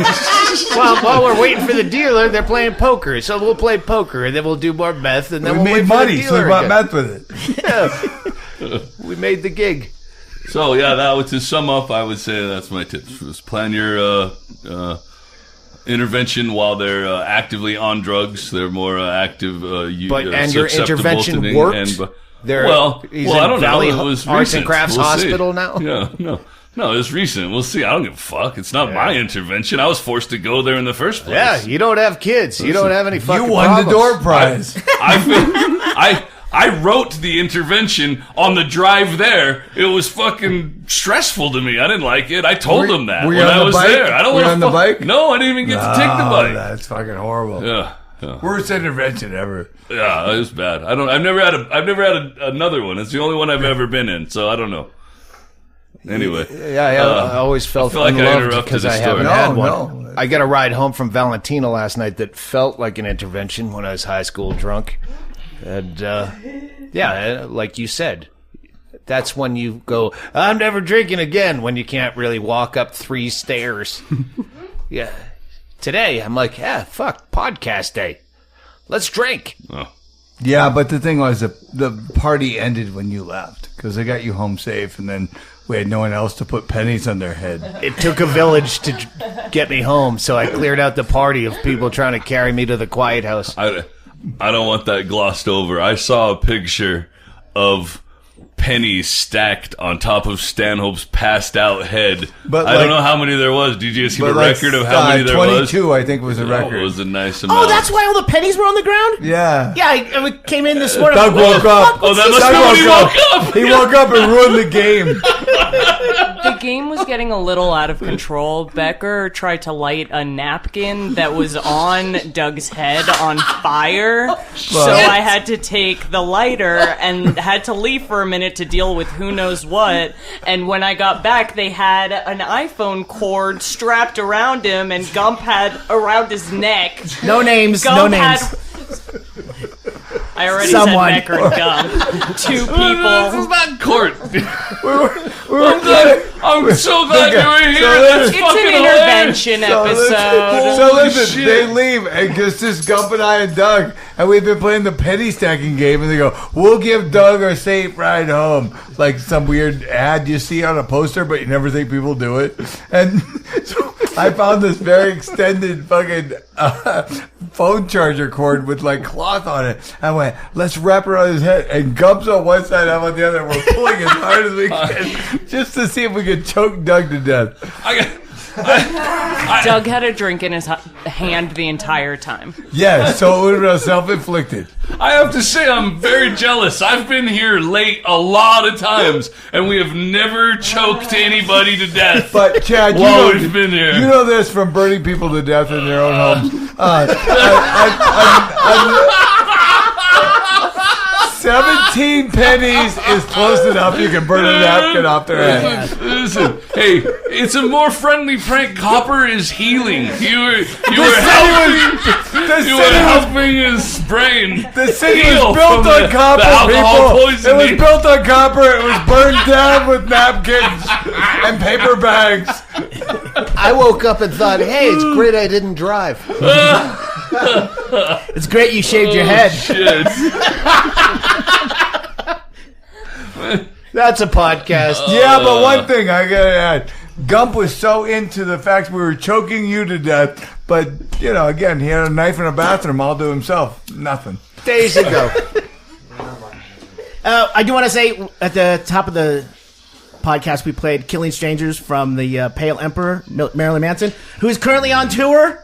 Well, while we're waiting for the dealer, they're playing poker. So we'll play poker, and then we'll do more meth, and then we'll made wait for money, the so we dealer bought again. meth with it. Yeah. We made the gig. So, yeah, that would, to sum up, I would say that's my tips. Just plan your intervention while they're actively on drugs. They're more active. And your intervention to worked? He's I in don't Valley know. It was Arts recent. and Crafts We'll Hospital see. now? No, it's recent. We'll see. I don't give a fuck. It's not my intervention. I was forced to go there in the first place. Yeah, you don't have kids. You don't have any fucking You won problems. the door prize. I wrote the intervention on the drive there. It was fucking stressful to me. I didn't like it. I told them that when I was there. I don't Were you want on the bike? No, I didn't even get to take the bike. That's fucking horrible. Yeah. Worst intervention ever. Yeah, it was bad. I've never had another one. It's the only one I've ever been in, so I don't know. Anyway. Yeah, I always felt like I unloved interrupted because the I story. haven't had one. No. I got a ride home from Valentina last night that felt like an intervention when I was high school drunk. And, like you said, that's when you go, I'm never drinking again, when you can't really walk up 3 stairs. Yeah. Today, I'm like, fuck, podcast day. Let's drink. Oh. Yeah, but the thing was, the party ended when you left because they got you home safe, and then we had no one else to put pennies on their head. It took a village to get me home, so I cleared out the party of people trying to carry me to the quiet house. I don't want that glossed over. I saw a picture of pennies stacked on top of Stanhope's passed out head. But I don't know how many there was. Did you see the record of how many there 22, was? 22, I think, was the record. It was a nice amount. Oh, that's why all the pennies were on the ground? Yeah. Yeah, I came in this morning. Doug woke up. Oh, that must be when he woke up. He woke up and ruined the game. The game was getting a little out of control. Becker tried to light a napkin that was on Doug's head on fire. So I had to take the lighter and had to leave for a minute to deal with who knows what. And when I got back, they had an iPhone cord strapped around him, and Gump had around his neck. No names, Gump no names. I already Someone. said Becker and Gump. 2 people. This is not court. I'm so glad you were here. That's It's fucking an hilarious. intervention episode. So Holy listen, shit. they leave, and just Gump and I and Doug, and we've been playing the penny stacking game, and they go, we'll give Doug a safe ride home. Like some weird ad you see on a poster, but you never think people do it. And so I found this very extended fucking phone charger cord with like cloth on it. I went, let's wrap it around his head. And Gump's on one side, I'm on the other. We're pulling as hard as we can just to see if we could choke Doug to death. Doug had a drink in his hand the entire time. Yeah, so it would have been self-inflicted. I have to say, I'm very jealous. I've been here late a lot of times, and we have never choked anybody to death. But Chad, while we've been here. You know this from burning people to death in their own homes. 17 pennies is close enough. You can burn a napkin off their head. Listen, hey, it's a more friendly prank. Copper is healing. You were helping his brain. The city heal was built from on copper, the alcohol people. poisoning. It was built on copper. It was burned down with napkins and paper bags. I woke up and thought, hey, it's great I didn't drive. It's great you shaved your head. Shit. That's a podcast. Yeah, but one thing I gotta add. Gump was so into the fact we were choking you to death, but, you know, again, he had a knife in a bathroom all to himself. Nothing. Days ago. I do want to say at the top of the podcast we played Killing Strangers from the Pale Emperor, Marilyn Manson, who is currently on tour.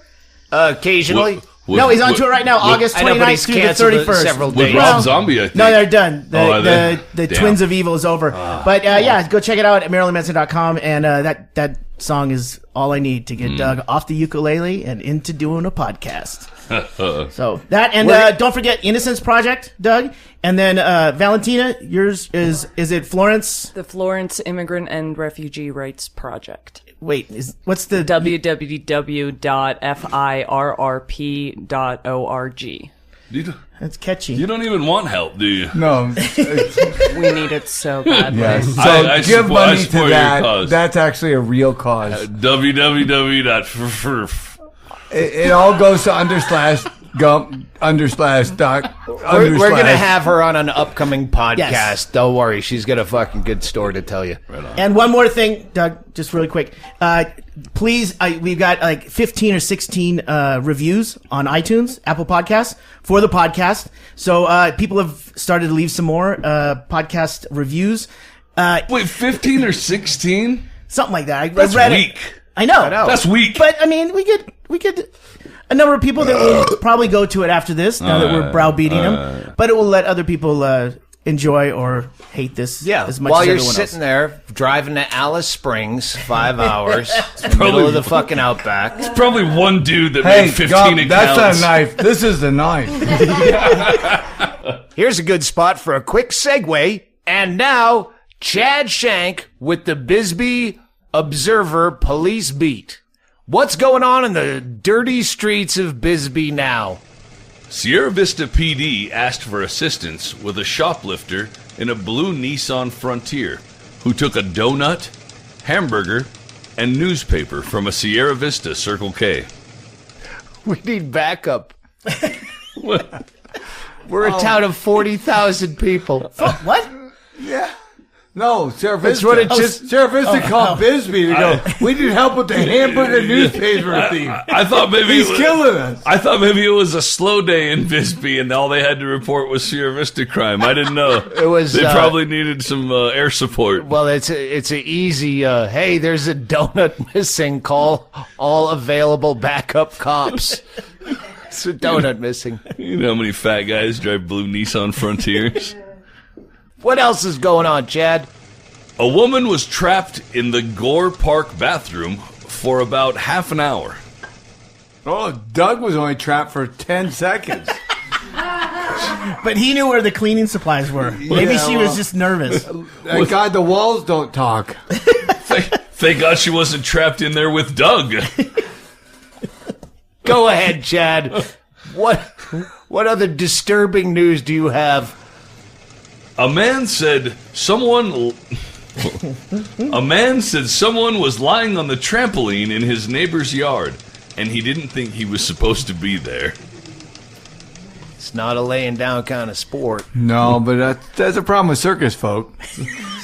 Occasionally. No, he's on tour right now, August 29th through the 31st. Several With days. Rob Zombie, I think. No, they're done. The Damn. Twins of Evil is over. But yeah, go check it out at MarilynManson.com. And that song is all I need to get Doug off the ukulele and into doing a podcast. So that, and don't forget Innocence Project, Doug. And then Valentina, yours is it Florence? The Florence Immigrant and Refugee Rights Project. Wait, what's the www.firrp.org. That's catchy. You don't even want help, do you? No. We need it so badly. Yes. So I give support- I money to support your that. cause. That's actually a real cause. www.ffrf. It all goes to /Gump /doc. We're going to have her on an upcoming podcast. Yes. Don't worry. She's got a fucking good story to tell you. Right on. And one more thing, Doug, just really quick. Please, we've got like 15 or 16 reviews on iTunes, Apple Podcasts, for the podcast. So people have started to leave some more podcast reviews. Wait, 15 or 16? Something like that. That's read weak. It. I know. That's weak. But I mean, we could a number of people that will probably go to it after this. Now that we're browbeating them, but it will let other people enjoy or hate this. As much while as you're everyone sitting else. there driving to Alice Springs, 5 hours, middle of the fucking outback. Probably one dude that Hey, made 15 Gump, accounts. that's not a knife. This is the knife. Here's a good spot for a quick segue. And now, Chad Shank with the Bisbee Observer Police Beat. What's going on in the dirty streets of Bisbee now? Sierra Vista PD asked for assistance with a shoplifter in a blue Nissan Frontier who took a donut, hamburger, and newspaper from a Sierra Vista Circle K. We need backup. What? We're a town of 40,000 people. What? Yeah. No, Sierra Vista. That's what it just... Sierra Vista called Bisbee to go, we need help with the hamburger newspaper thief. I thought maybe He's killing us. I thought maybe it was a slow day in Bisbee and all they had to report was Sierra Vista crime. I didn't know. It was... They probably needed some air support. Well, it's a easy, hey, there's a donut missing. Call all available backup cops. It's a donut missing. You know how many fat guys drive blue Nissan Frontiers? What else is going on, Chad? A woman was trapped in the Gore Park bathroom for about half an hour. Oh, Doug was only trapped for 10 seconds. But he knew where the cleaning supplies were. Maybe she was just nervous. Thank God the walls don't talk. Thank God she wasn't trapped in there with Doug. Go ahead, Chad. What other disturbing news do you have? A man said someone was lying on the trampoline in his neighbor's yard, and he didn't think he was supposed to be there. It's not a laying down kind of sport. No, but that's a problem with circus folk.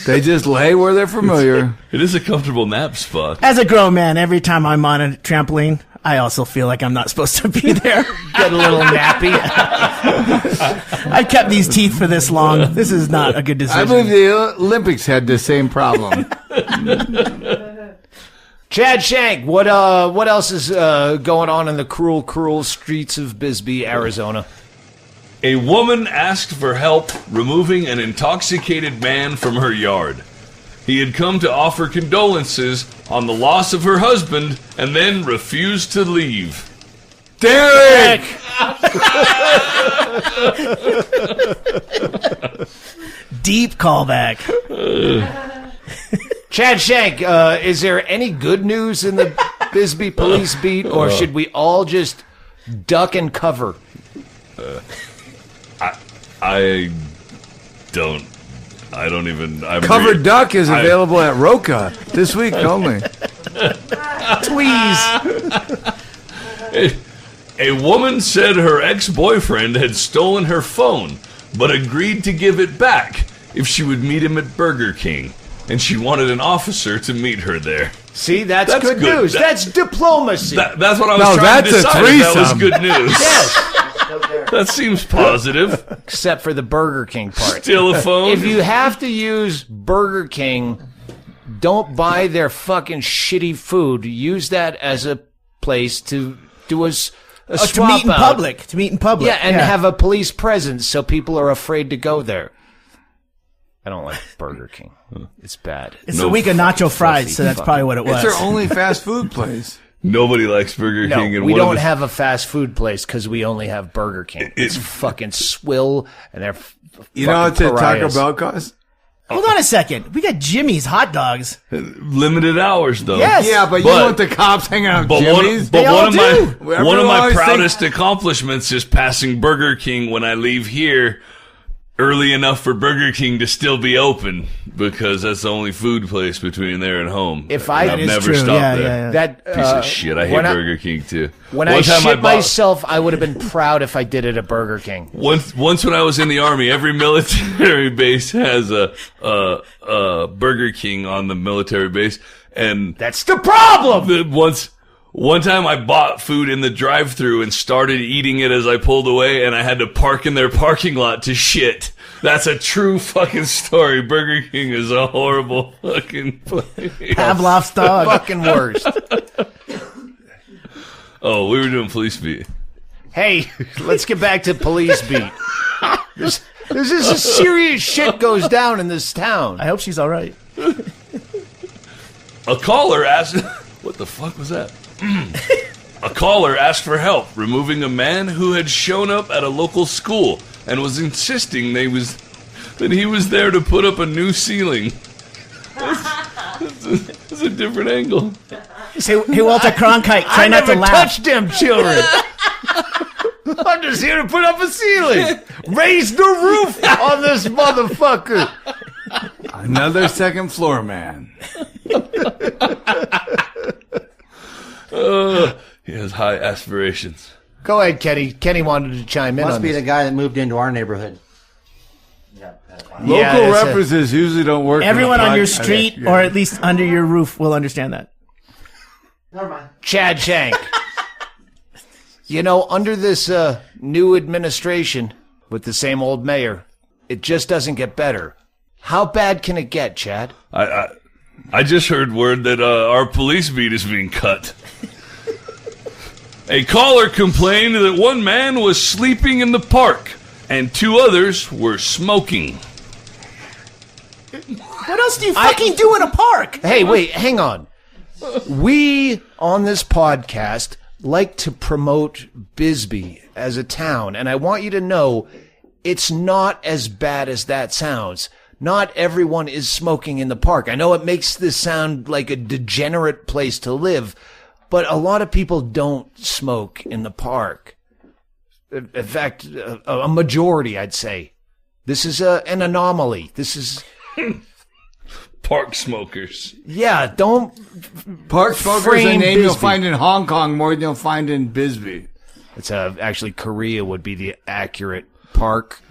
They just lay where they're familiar. It is a comfortable nap spot. As a grown man, every time I'm on a trampoline, I also feel like I'm not supposed to be there. Get a little nappy. I've kept these teeth for this long. This is not a good decision. I believe the Olympics had the same problem. Chad Shank, what else is going on in the cruel streets of Bisbee, Arizona? A woman asked for help removing an intoxicated man from her yard. He had come to offer condolences on the loss of her husband and then refused to leave. Derek! Deep callback. Chad Shank, is there any good news in the Bisbee police beat, or should we all just duck and cover? I don't even. Covered duck is available at Roca this week only. Please. A woman said her ex-boyfriend had stolen her phone, but agreed to give it back if she would meet him at Burger King, and she wanted an officer to meet her there. See, that's good news. That's diplomacy. That's what I was trying to decide if that was good news. Yes. That seems positive. Except for the Burger King part. Steal a phone? If you have to use Burger King, don't buy their fucking shitty food. Use that as a place to do a swap to meet in out. public. To meet in public. Yeah, and have a police presence so people are afraid to go there. I don't like Burger King. It's bad. It's the week of nacho fries, so that's probably what it was. It's their only fast food place. Nobody likes Burger No, King. And we don't have a fast food place because we only have Burger King. It's fucking swill, and they're You know what pariahs. Taco Bell costs? Hold on a second. We got Jimmy's hot dogs. Limited hours, though. Yes. Yeah, but you want the cops hanging out at Jimmy's? One of Everyone my always proudest accomplishments is passing Burger King when I leave here early enough for Burger King to still be open, because that's the only food place between there and home. That is never true. stopped Yeah, there. yeah, yeah. That, piece of shit. I hate when Burger King too. When One I time shit bought- myself, I would have been proud if I did it at Burger King. Once when I was in the Army, every military base has a Burger King on the military base, and that's the problem. One time I bought food in the drive-thru and started eating it as I pulled away, and I had to park in their parking lot to shit. That's a true fucking story. Burger King is a horrible fucking place. Pavlov's dog. Fucking worst. Oh, we were doing police beat. Hey, let's get back to police beat. There's a serious shit goes down in this town. I hope she's all right. A caller asked... What the fuck was that? A caller asked for help removing a man who had shown up at a local school and was insisting that he was there to put up a new ceiling. That's a different angle. Say, hey, Walter Cronkite, try not to laugh. Touch them children. I'm just here to put up a ceiling. Raise the roof on this motherfucker. Another second floor man. He has high aspirations. Go ahead, Kenny. Kenny wanted to chime in Must on be this. the guy that moved into our neighborhood. Local references usually don't work. Everyone on your podcast. street, Yeah. or at least under your roof, will understand that. Never mind. Chad Shank. Under this new administration with the same old mayor, it just doesn't get better. How bad can it get, Chad? I just heard word that our police beat is being cut. A caller complained that one man was sleeping in the park and two others were smoking. What else do you fucking do in a park? Hey, wait, hang on. We, on this podcast, like to promote Bisbee as a town, and I want you to know it's not as bad as that sounds. Not everyone is smoking in the park. I know it makes this sound like a degenerate place to live, but a lot of people don't smoke in the park. In fact, a majority, I'd say. This is an anomaly. This is... Park smokers. Yeah, don't... Park smokers frame a name you'll Bisbee. find in Hong Kong more than you'll find in Bisbee. It's actually Korea would be the accurate park.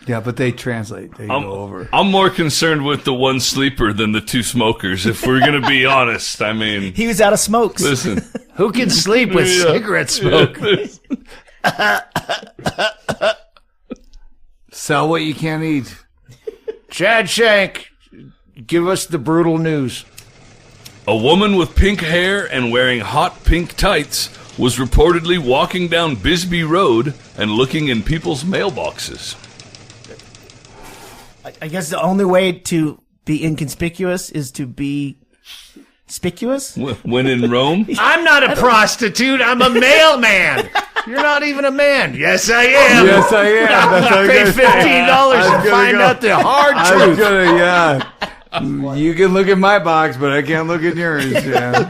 Yeah, but they translate. They go over. I'm more concerned with the one sleeper than the two smokers, if we're going to be honest. I mean... He was out of smokes. Listen. Who can sleep with cigarette smoke? Sell what you can't eat. Chad Shank, give us the brutal news. A woman with pink hair and wearing hot pink tights was reportedly walking down Bisbee Road and looking in people's mailboxes. I guess the only way to be inconspicuous is to be conspicuous. When in Rome? I'm not a prostitute. I'm a mailman. You're not even a man. Yes, I am. Yes, I am. That's what I Pay was gonna say. $15 and find out the hard truth. You can look at my box, but I can't look in yours. Yeah.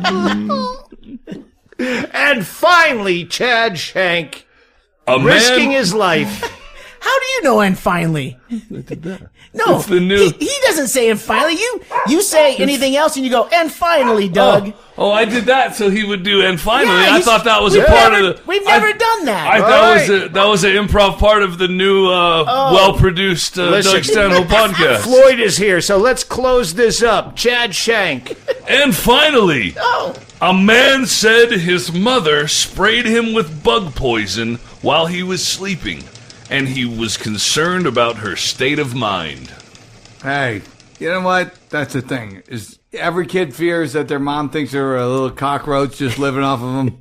And finally, Chad Shank, risking his life. How do you know and finally? No, It's the new- he doesn't say and finally. You say anything else and you go, and finally, Doug. Oh, I did that so he would do, and finally, Yeah, I thought that was a part of the... We've never done that. I thought that was an improv part of the new, well-produced Doug Stanhope podcast. Floyd is here, so let's close this up. Chad Shank. And finally, a man said his mother sprayed him with bug poison while he was sleeping, and he was concerned about her state of mind. Hey, you know what? That's the thing. Is every kid fears that their mom thinks they're a little cockroach just living off of them.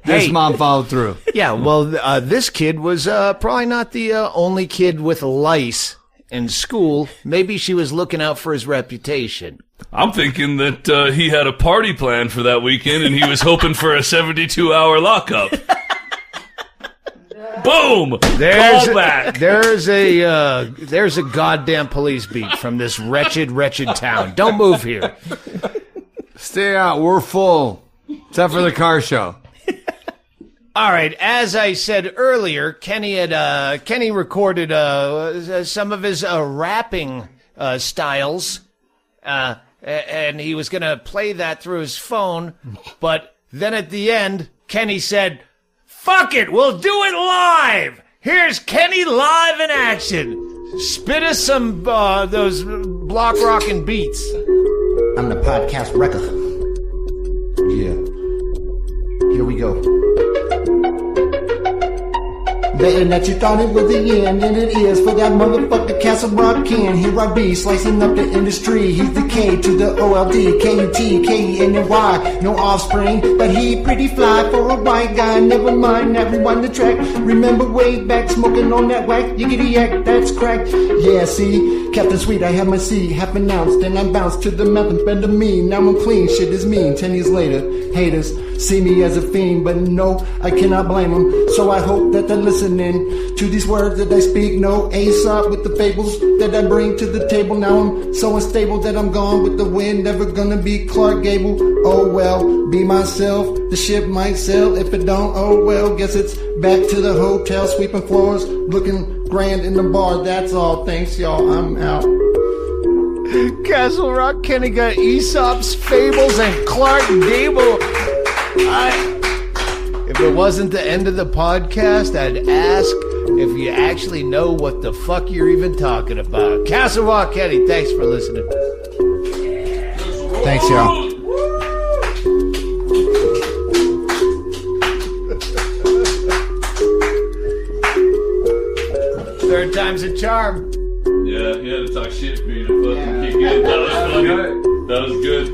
This mom followed through. Yeah, well, this kid was probably not the only kid with lice in school. Maybe she was looking out for his reputation. I'm thinking that he had a party plan for that weekend, and he was hoping for a 72-hour lockup. Boom! Callback. There's a goddamn police beat from this wretched town. Don't move here. Stay out. We're full. Except for the car show. All right, as I said earlier, Kenny recorded some of his rapping styles, and he was going to play that through his phone, but then at the end, Kenny said, "Fuck it, we'll do it live! Here's Kenny live in action! Spit us some those block rockin' beats." I'm the podcast wrecker. Yeah. Here we go. Betting that you thought it was the end, and it is for that motherfucker CastleRockKenny. Here I be, slicing up the industry. He's the K to the O-L-D, K-U-T, K-E-N-Y. No offspring, but he pretty fly for a white guy. Never mind, that rewind the track. Remember way back, smoking on that whack. Yiggity yak, that's crack. Yeah, see, Captain Sweet, I have my C, half announced. Then I bounced to the methamphetamine. Now I'm clean, shit is mean. 10 years later, haters see me as a fiend, but no, I cannot blame them. So I hope that they're listening to these words that I speak. No Aesop with the fables that I bring to the table. Now I'm so unstable that I'm gone with the wind. Never gonna be Clark Gable. Oh well, be myself. The ship might sail. If it don't, oh well. Guess it's back to the hotel, sweeping floors, looking grand in the bar. That's all. Thanks, y'all. I'm out. CastleRockKenny got Aesop's fables and Clark Gable. If it wasn't the end of the podcast, I'd ask if you actually know what the fuck you're even talking about. CastleRockKenny, thanks for listening. Thanks, y'all. Third time's a charm. Yeah, he had to talk shit for you to fucking kick in. That was funny. That was good.